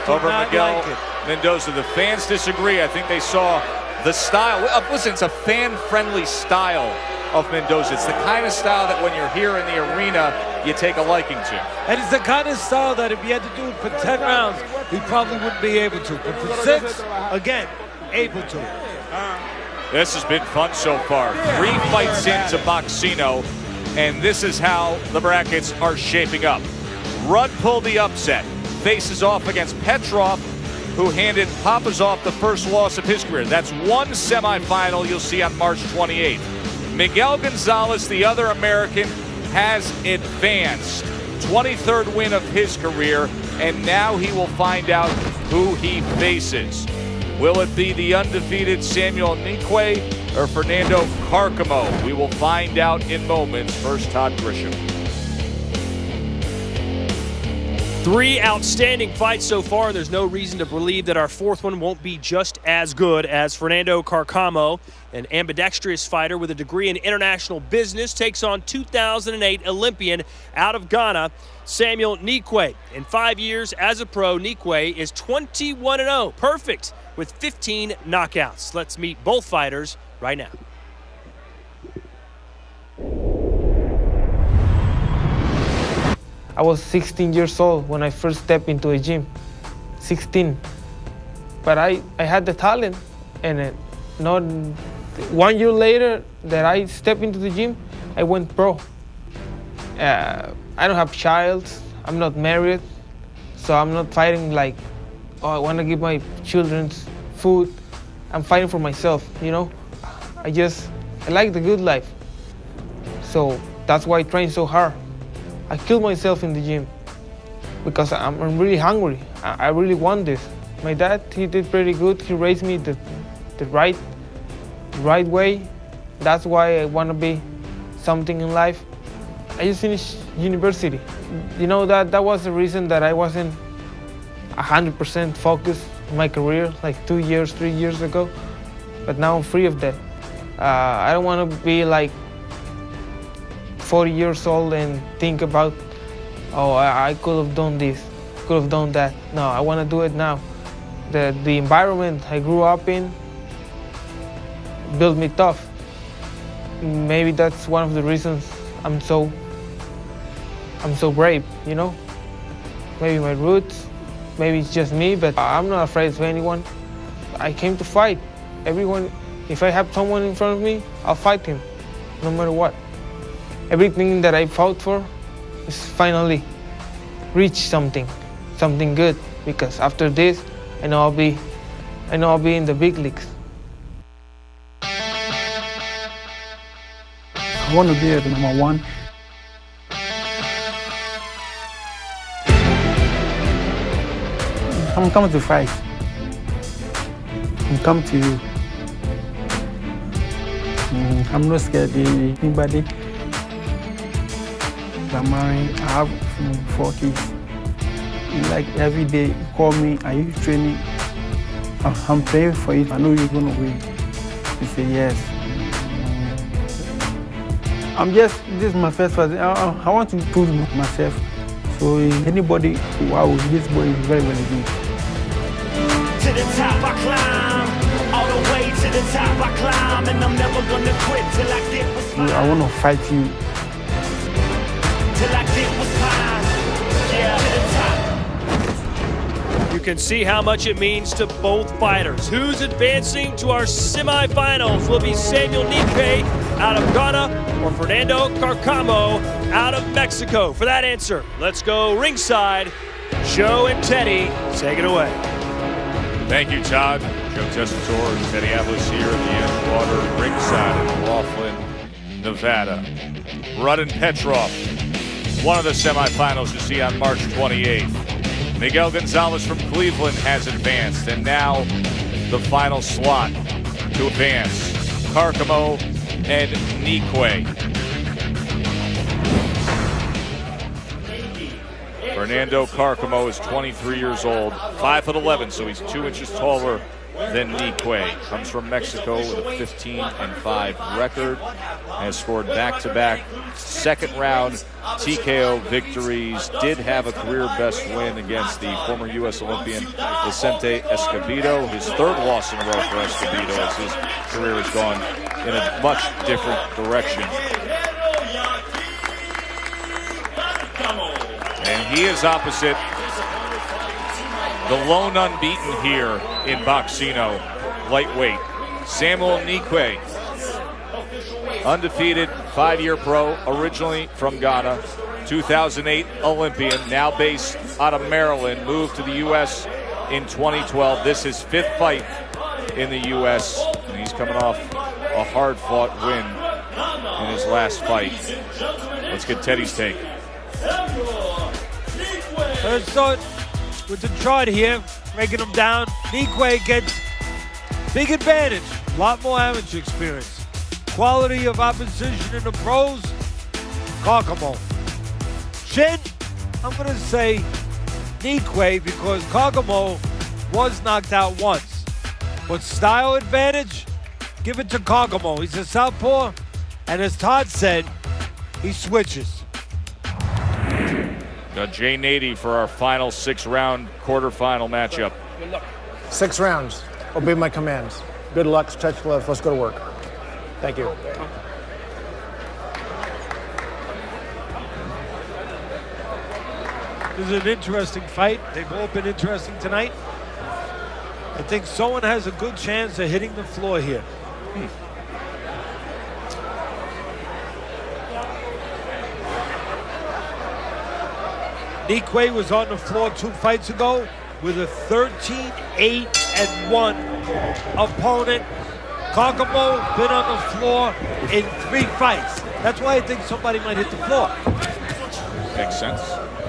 I: over Miguel Mendoza. The fans disagree. I think they saw the style. Listen, it's a fan-friendly style of Mendoza. It's the kind of style that when you're here in the arena, you take a liking to.
C: And it's the kind of style that if he had to do it for 10 rounds, he probably wouldn't be able to. But for 6, again, able to.
I: This has been fun so far. 3 fights into Boxcino. And this is how the brackets are shaping up. Rudd pulled the upset, faces off against Petrov, who handed Papazov the first loss of his career. That's 1 semifinal you'll see on March 28th. Miguel Gonzalez, the other American, has advanced. 23rd win of his career, and now he will find out who he faces. Will it be the undefeated Samuel Nikwe or Fernando Carcamo? We will find out in moments. First, Todd Grisham.
A: 3 outstanding fights so far, and there's no reason to believe that our 4th one won't be just as good as Fernando Carcamo, an ambidextrous fighter with a degree in international business, takes on 2008 Olympian out of Ghana, Samuel Nikwe. In 5 years as a pro, Nikwe is 21-0, perfect, with 15 knockouts. Let's meet both fighters right now.
N: I was 16 years old when I first stepped into a gym, 16. But I had the talent and not 1 year later that I stepped into the gym, I went pro. I don't have child, I'm not married, so I'm not fighting like, oh, I want to give my children food. I'm fighting for myself, you know? I like the good life. So that's why I train so hard. I kill myself in the gym because I'm really hungry. I really want this. My dad, he did pretty good. He raised me the right way. That's why I want to be something in life. I just finished university. You know, that was the reason that I wasn't 100% focused on my career like 2 years, 3 years ago. But now I'm free of that. I don't want to be like 40 years old and think about, oh, I could have done this, could have done that. No, I want to do it now. The environment I grew up in built me tough. Maybe that's one of the reasons I'm so brave, you know? Maybe my roots, maybe it's just me, but I'm not afraid of anyone. I came to fight. Everyone, if I have someone in front of me, I'll fight him, no matter what. Everything that I fought for is finally reach something good, because after this, I know I'll be in the big leagues.
O: I want to be at number one. I'm coming to fight. I'm coming to you. I'm not scared of anybody. I'm married. I have 4 kids. Like every day, you call me, are you training? I'm praying for you. I know you're going to win. You say yes. This is my first fight. I want to prove myself. So anybody, wow, this boy is very, very good.
P: To the top I climb, all the way to the top I climb, and I'm never gonna quit till I get what's mine.
O: I want to fight you.
P: Till I get what's mine, yeah, to the top.
A: You can see how much it means to both fighters. Who's advancing to our semifinals will be Samuel Nique out of Ghana or Fernando Carcamo out of Mexico. For that answer, let's go ringside. Joe and Teddy, take it away.
I: Thank you, Todd. Joe Tessitore and Teddy Atlas here at the Edgewater ringside in Laughlin, Nevada. Rudd and Petrov, one of the semifinals you see on March 28th. Miguel Gonzalez from Cleveland has advanced, and now the final slot to advance. Carcamo and Nique. Fernando Carcamo is 23 years old, 5'11", so he's 2 inches taller than Nique. Comes from Mexico with a 15-5 record. Has scored back-to-back second-round TKO victories. Did have a career-best win against the former U.S. Olympian Vicente Escobedo. His third loss in a row for Escobedo as his career has gone in a much different direction. And he is opposite the lone unbeaten here in Boxcino, lightweight, Samuel Nique. Undefeated, 5-year pro, originally from Ghana, 2008 Olympian, now based out of Maryland, moved to the U.S. in 2012. This is his 5th fight in the U.S., and he's coming off a hard-fought win in his last fight. Let's get Teddy's take.
C: Let's start with the chart here, breaking them down. Nique gets big advantage, a lot more amateur experience. Quality of opposition in the pros, Carcamo. Chin, I'm going to say Nique because Carcamo was knocked out once. But style advantage, give it to Carcamo. He's a southpaw, and as Todd said, he switches.
I: Got Jay Nady for our final 6-round quarterfinal matchup.
Q: 6 rounds. Obey my commands. Good luck. Stretch gloves. Let's go to work. Thank you.
C: This is an interesting fight. They've all been interesting tonight. I think someone has a good chance of hitting the floor here. Nikwe was on the floor 2 fights ago with a 13-8-1 opponent. Kokomo been on the floor in 3 fights. That's why I think somebody might hit the floor.
I: Makes sense.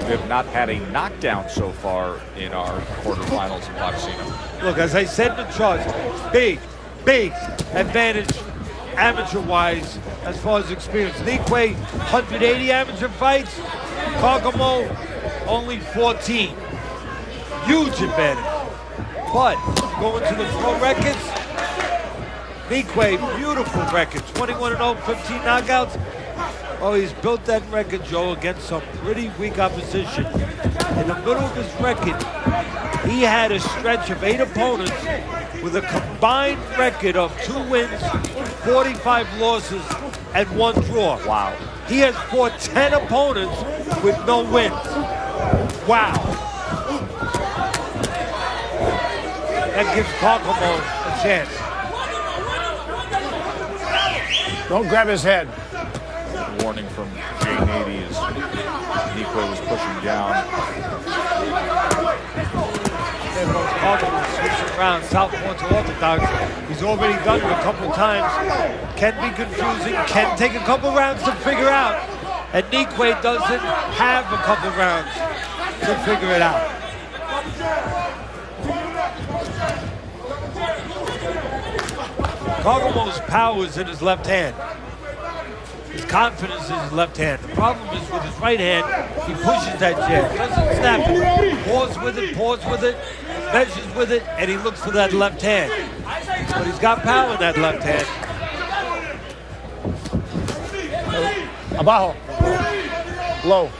I: We have not had a knockdown so far in our quarterfinals in Boxcino.
C: Look, as I said in the charts, big advantage amateur-wise as far as experience. Nikwe, 180 amateur fights. Kokomo, only 14. Huge advantage. But going to the pro records, Nikwe, beautiful record. 21-0, 15 knockouts. Oh, he's built that record, Joe, against some pretty weak opposition. In the middle of his record, he had a stretch of 8 opponents with a combined record of 2 wins, 45 losses, and 1 draw.
I: Wow.
C: He has fought 10 opponents with no wins. Wow. That gives Kokomo a chance.
Q: Don't grab his head.
I: Warning from J80 as Nikwe was pushing down.
C: There goes Kokomo switching around, southpaw to orthodox. He's already done it a couple times. Can be confusing, can take a couple rounds to figure out. And Nikwe doesn't have a couple rounds to figure it out. Kokomo's power is in his left hand. His confidence is his left hand. The problem is with his right hand, he pushes that jab. Doesn't snap it. Pause with it, measures with it, and he looks for that left hand. But he's got power in that left hand.
Q: Abajo. Low.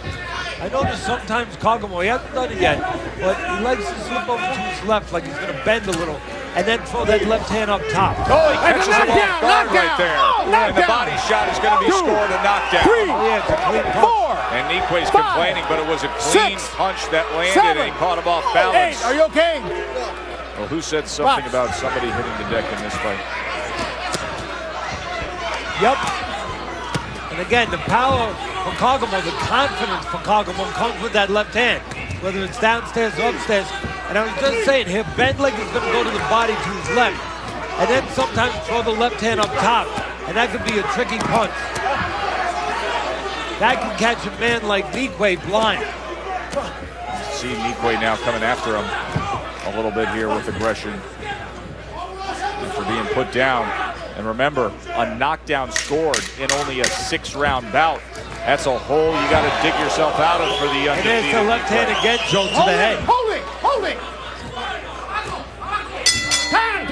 C: I notice sometimes Kokomo, he hasn't done it yet, but he likes to slip over to his left like he's going to bend a little and then throw that left hand up top.
I: Oh, he catches him off guard right there. And the body shot is going to be scored a knockdown.
Q: 3,
C: yeah, it's a clean punch.
I: 4. And Nikwe's complaining, but it was a clean punch that landed
Q: 7,
I: and he caught him off balance.
Q: 8, are you okay?
I: Well, who said something about somebody hitting the deck in this fight?
C: Yep. And again, the power for Kokomo, the confidence for Kokomo comes with that left hand, whether it's downstairs or upstairs. And I was just saying, he'll bend like he's going to go to the body to his left, and then sometimes throw the left hand up top, and that could be a tricky punch. That can catch a man like Nikwe blind.
I: See Nikwe now coming after him a little bit here with aggression after being put down. And remember, a knockdown scored in only a 6-round bout. That's a hole you got to dig yourself out of for the undefeated.
C: And there's the left hand again, Joe, to the head.
Q: Hold it! Time!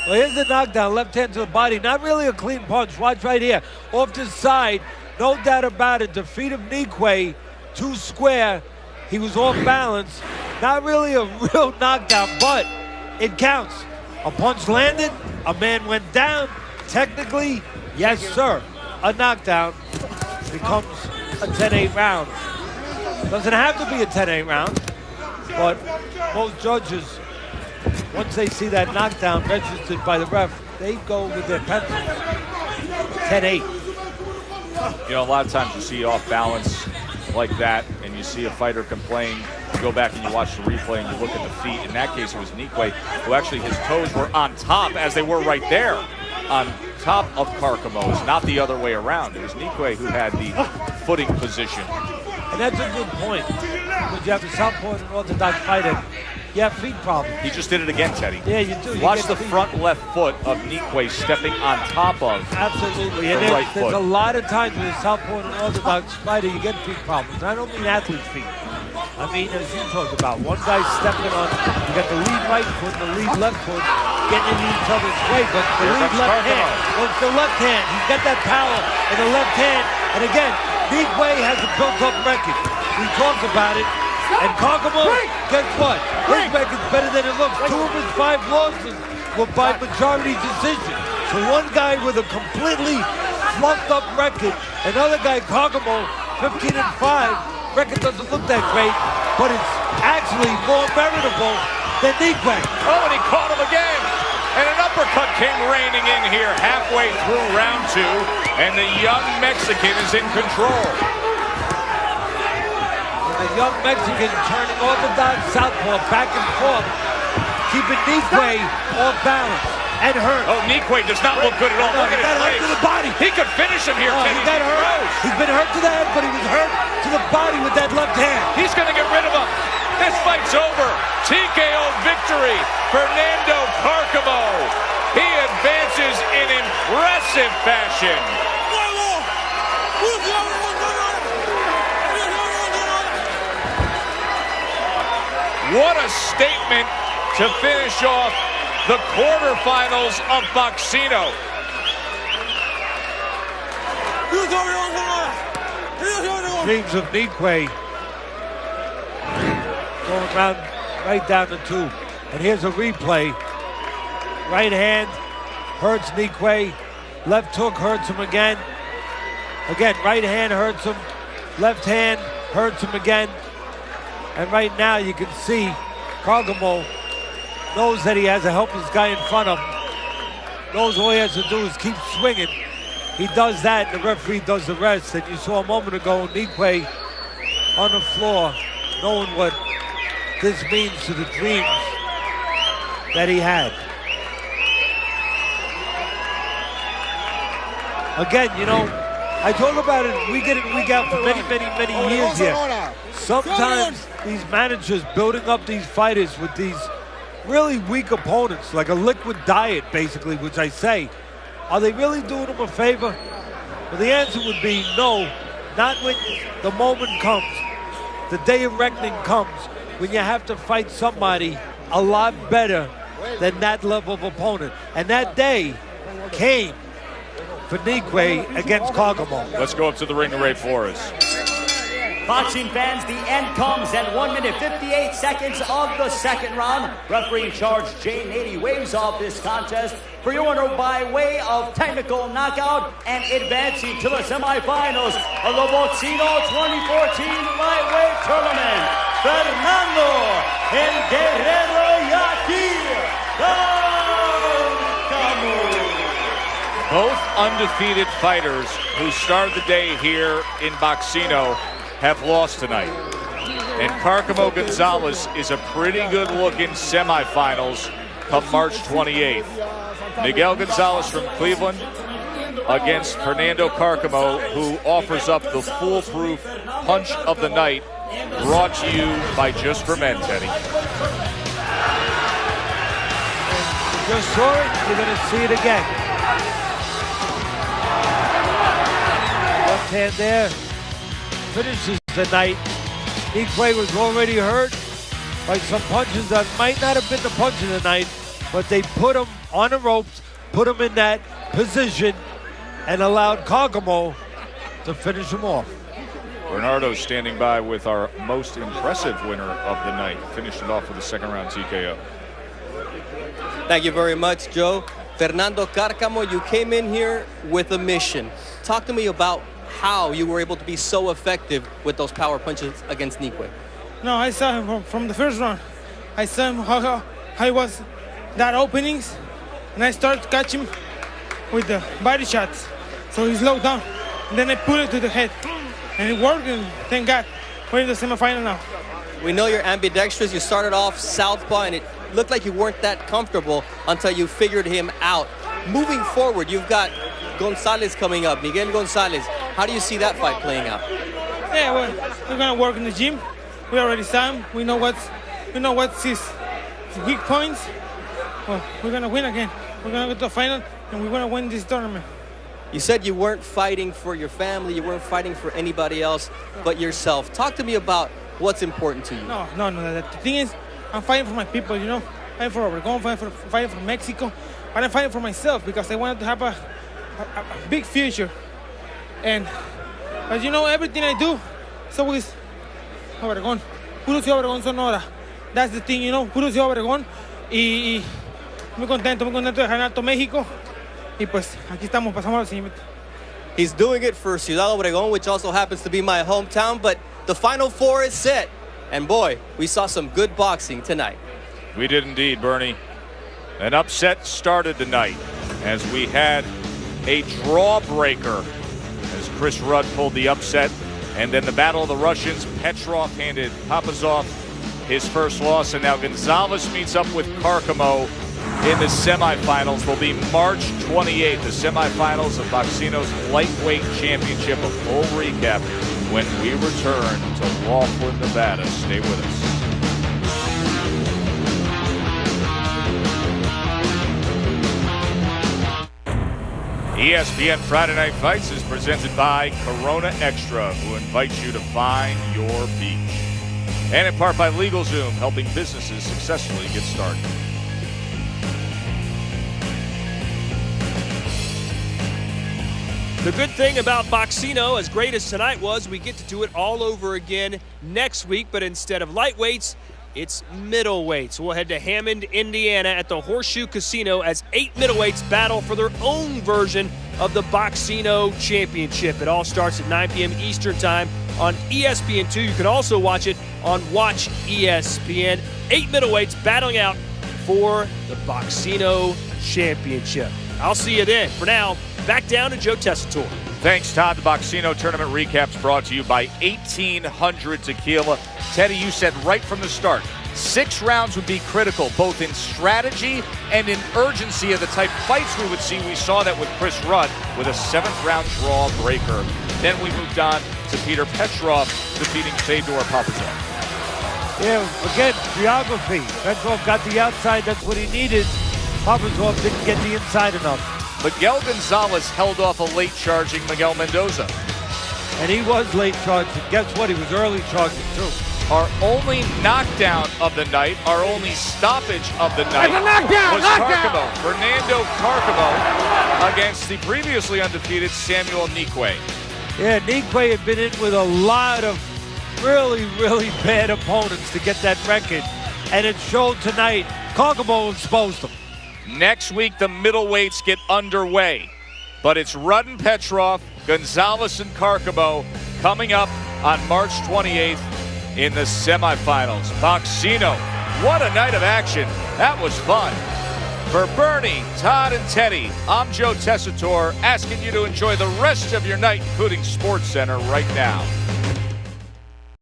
C: Well, here's the knockdown, left hand to the body. Not really a clean punch. Watch right here. Off the side, no doubt about it. Defeat of Nikwe, 2 square. He was off balance. Not really a real knockdown, but it counts. A punch landed, a man went down. Technically, yes, sir, a knockdown becomes a 10-8 round. Doesn't have to be a 10-8 round, but most judges, once they see that knockdown registered by the ref, they go with their pencils. 10-8.
I: You know, a lot of times you see off balance like that, and you see a fighter complain. You go back and you watch the replay and you look at the feet. In that case, it was Nikwe, who actually his toes were on top, as they were right there, on top of Kokomo's, not the other way around. It was Nikwe who had the footing position.
C: And that's a good point, because you have the southpaw and an orthodox fighter. You have feet problems.
I: He just did it again, Teddy.
C: Yeah, you do.
I: Watch the front left foot of Nikwe stepping on top of
C: absolutely.
I: the
C: And
I: right
C: there's
I: foot.
C: a lot of times with a southpaw and an orthodox fighter, you get feet problems. I don't mean athlete's feet. I mean, as you talked about, one guy's stepping on, you got the lead right foot and the lead left foot getting in each other's way, but the lead left hand, well, it's the left hand. He's got that power in the left hand. And again, Nikwe has a built-up record. We talked about it. And Kokomo, guess what? His record's better than it looks. 2 of his 5 losses were by majority decision. So one guy with a completely fluffed up record, another guy, Kokomo, 15-5. Record doesn't look that great, but it's actually more meritable than Nikwe.
I: Oh, and he caught him again. And an uppercut came raining in here halfway through round 2, and the young Mexican is in control.
C: A young Mexican turning orthodox southpaw back and forth, keeping Nikwe off balance and hurt.
I: Oh, Nikwe does not look good at all. Look at his legs.
C: To the body.
I: He could finish him here.
C: He got hurt. He's been hurt to the head, but he was hurt to the body with that left hand.
I: He's going to get rid of him. This fight's over. TKO victory. Fernando Carcamo. He advances in impressive fashion. What a statement to finish off the quarterfinals of Boxcino.
C: Dreams of Nikwe going around right down the tube. And here's a replay. Right hand hurts Nikwe. Left hook hurts him again. Again, right hand hurts him. Left hand hurts him again. And right now you can see Carcamo knows that he has a helpless guy in front of him. Knows all he has to do is keep swinging. He does that, and the referee does the rest. And you saw a moment ago Nikwe on the floor, knowing what this means to the dreams that he had. Again, you know, I talk about it week in and week out for many years here. Sometimes these managers building up these fighters with these really weak opponents, like a liquid diet, basically, which I say, are they really doing them a favor? Well, the answer would be no, not when the moment comes, the day of reckoning comes, when you have to fight somebody a lot better than that level of opponent. And that day came for Nikwe against Carcamo.
I: Let's go up to the ring to Ray Flores.
H: Boxing fans, the end comes at 1 minute 58 seconds of the second round. Referee in charge, Jay Nady, waves off this contest for your winner by way of technical knockout and advancing to the semifinals of the Boxcino 2014 lightweight tournament, Fernando El Guerrero Yaqui Carcamo.
I: Both undefeated fighters who started the day here in Boxcino have lost tonight. And Carcamo Gonzalez is a pretty good-looking semifinals come March 28th. Miguel Gonzalez from Cleveland against Fernando Carcamo, who offers up the foolproof punch of the night, brought to you by Just for Men, Teddy.
C: You just saw it, you're going to see it again. Left hand there. Finishes the night. Nikwe was already hurt by some punches that might not have been the punch of the night, but they put him on the ropes, put him in that position, and allowed Carcamo to finish him off.
I: Bernardo standing by with our most impressive winner of the night. Finished it off with a second round TKO.
G: Thank you very much, Joe. Fernando Carcamo, you came in here with a mission. Talk to me about how you were able to be so effective with those power punches against Nikwe.
N: No, I saw him from the first round. I saw him how he was that openings, and I started to catch him with the body shots. So he slowed down, and then I put it to the head, and it worked, and thank God, we're in the semifinal now.
G: We know you're ambidextrous. You started off southpaw, and it looked like you weren't that comfortable until you figured him out. Moving forward, you've got Gonzalez coming up, Miguel Gonzalez. How do you see that fight playing out?
N: Yeah, we're gonna work in the gym. We already saw him. We know what's his weak points. Well, we're gonna win again. We're gonna go to the final, and we're gonna win this tournament.
G: You said you weren't fighting for your family, you weren't fighting for anybody else but yourself. Talk to me about what's important to you.
N: No. The thing is, I'm fighting for my people, you know. Fighting for Obregón, fighting for Mexico. But I'm fighting for myself because I wanted to have a big future. And, as you know, everything I do is always Obregón. Puro Ciudad Obregón, Sonora. That's the thing, you know. Puro Ciudad Obregón. Y muy contento de dejar alto México. Y pues, aquí estamos, pasamos al siguiente.
G: He's doing it for Ciudad Obregón, which also happens to be my hometown, but the Final Four is set. And boy, we saw some good boxing tonight.
I: We did indeed, Bernie. An upset started tonight as we had a draw breaker as Chris Rudd pulled the upset And then the battle of the Russians, Petrov handed Papazov his first loss, and now Gonzalez meets up with Carcamo in the semifinals. Will be March 28th, the semifinals of Boxcino's Lightweight Championship. A full recap when we return to Laughlin, Nevada. Stay with us. ESPN Friday Night Fights is presented by Corona Extra, who invites you to find your beach. And in part by LegalZoom, helping businesses successfully get started.
A: The good thing about Boxcino, as great as tonight was, we get to do it all over again next week, but instead of lightweights, it's middleweights. We'll head to Hammond, Indiana at the Horseshoe Casino as 8 middleweights battle for their own version of the Boxcino Championship. It all starts at 9 p.m. Eastern Time on ESPN2. You can also watch it on Watch ESPN. 8 middleweights battling out for the Boxcino Championship. I'll see you then. For now, back down to Joe Tessitore.
I: Thanks, Todd. The Boxcino tournament recap's brought to you by 1800 Tequila. Teddy, you said right from the start, 6 rounds would be critical, both in strategy and in urgency of the type fights we would see. We saw that with Chris Rudd with a 7th round draw breaker. Then we moved on to Peter Petrov defeating Fedor Papazov.
C: Yeah, again, geography. Petrov got the outside, that's what he needed. Papazov didn't get the inside enough.
I: Miguel Gonzalez held off a late charging Miguel Mendoza.
C: And he was late charging. Guess what? He was early charging, too.
I: Our only knockdown of the night, our only stoppage of the night was Carcamo. Fernando Carcamo against the previously undefeated Samuel Nikwe.
C: Yeah, Nikwe had been in with a lot of really, really bad opponents to get that record. And it showed tonight. Carcamo exposed them.
I: Next week, the middleweights get underway. But it's Rudd and Petrov, Gonzalez and Carcamo coming up on March 28th in the semifinals. Boxcino, what a night of action. That was fun. For Bernie, Todd, and Teddy, I'm Joe Tessitore, asking you to enjoy the rest of your night, including SportsCenter right now.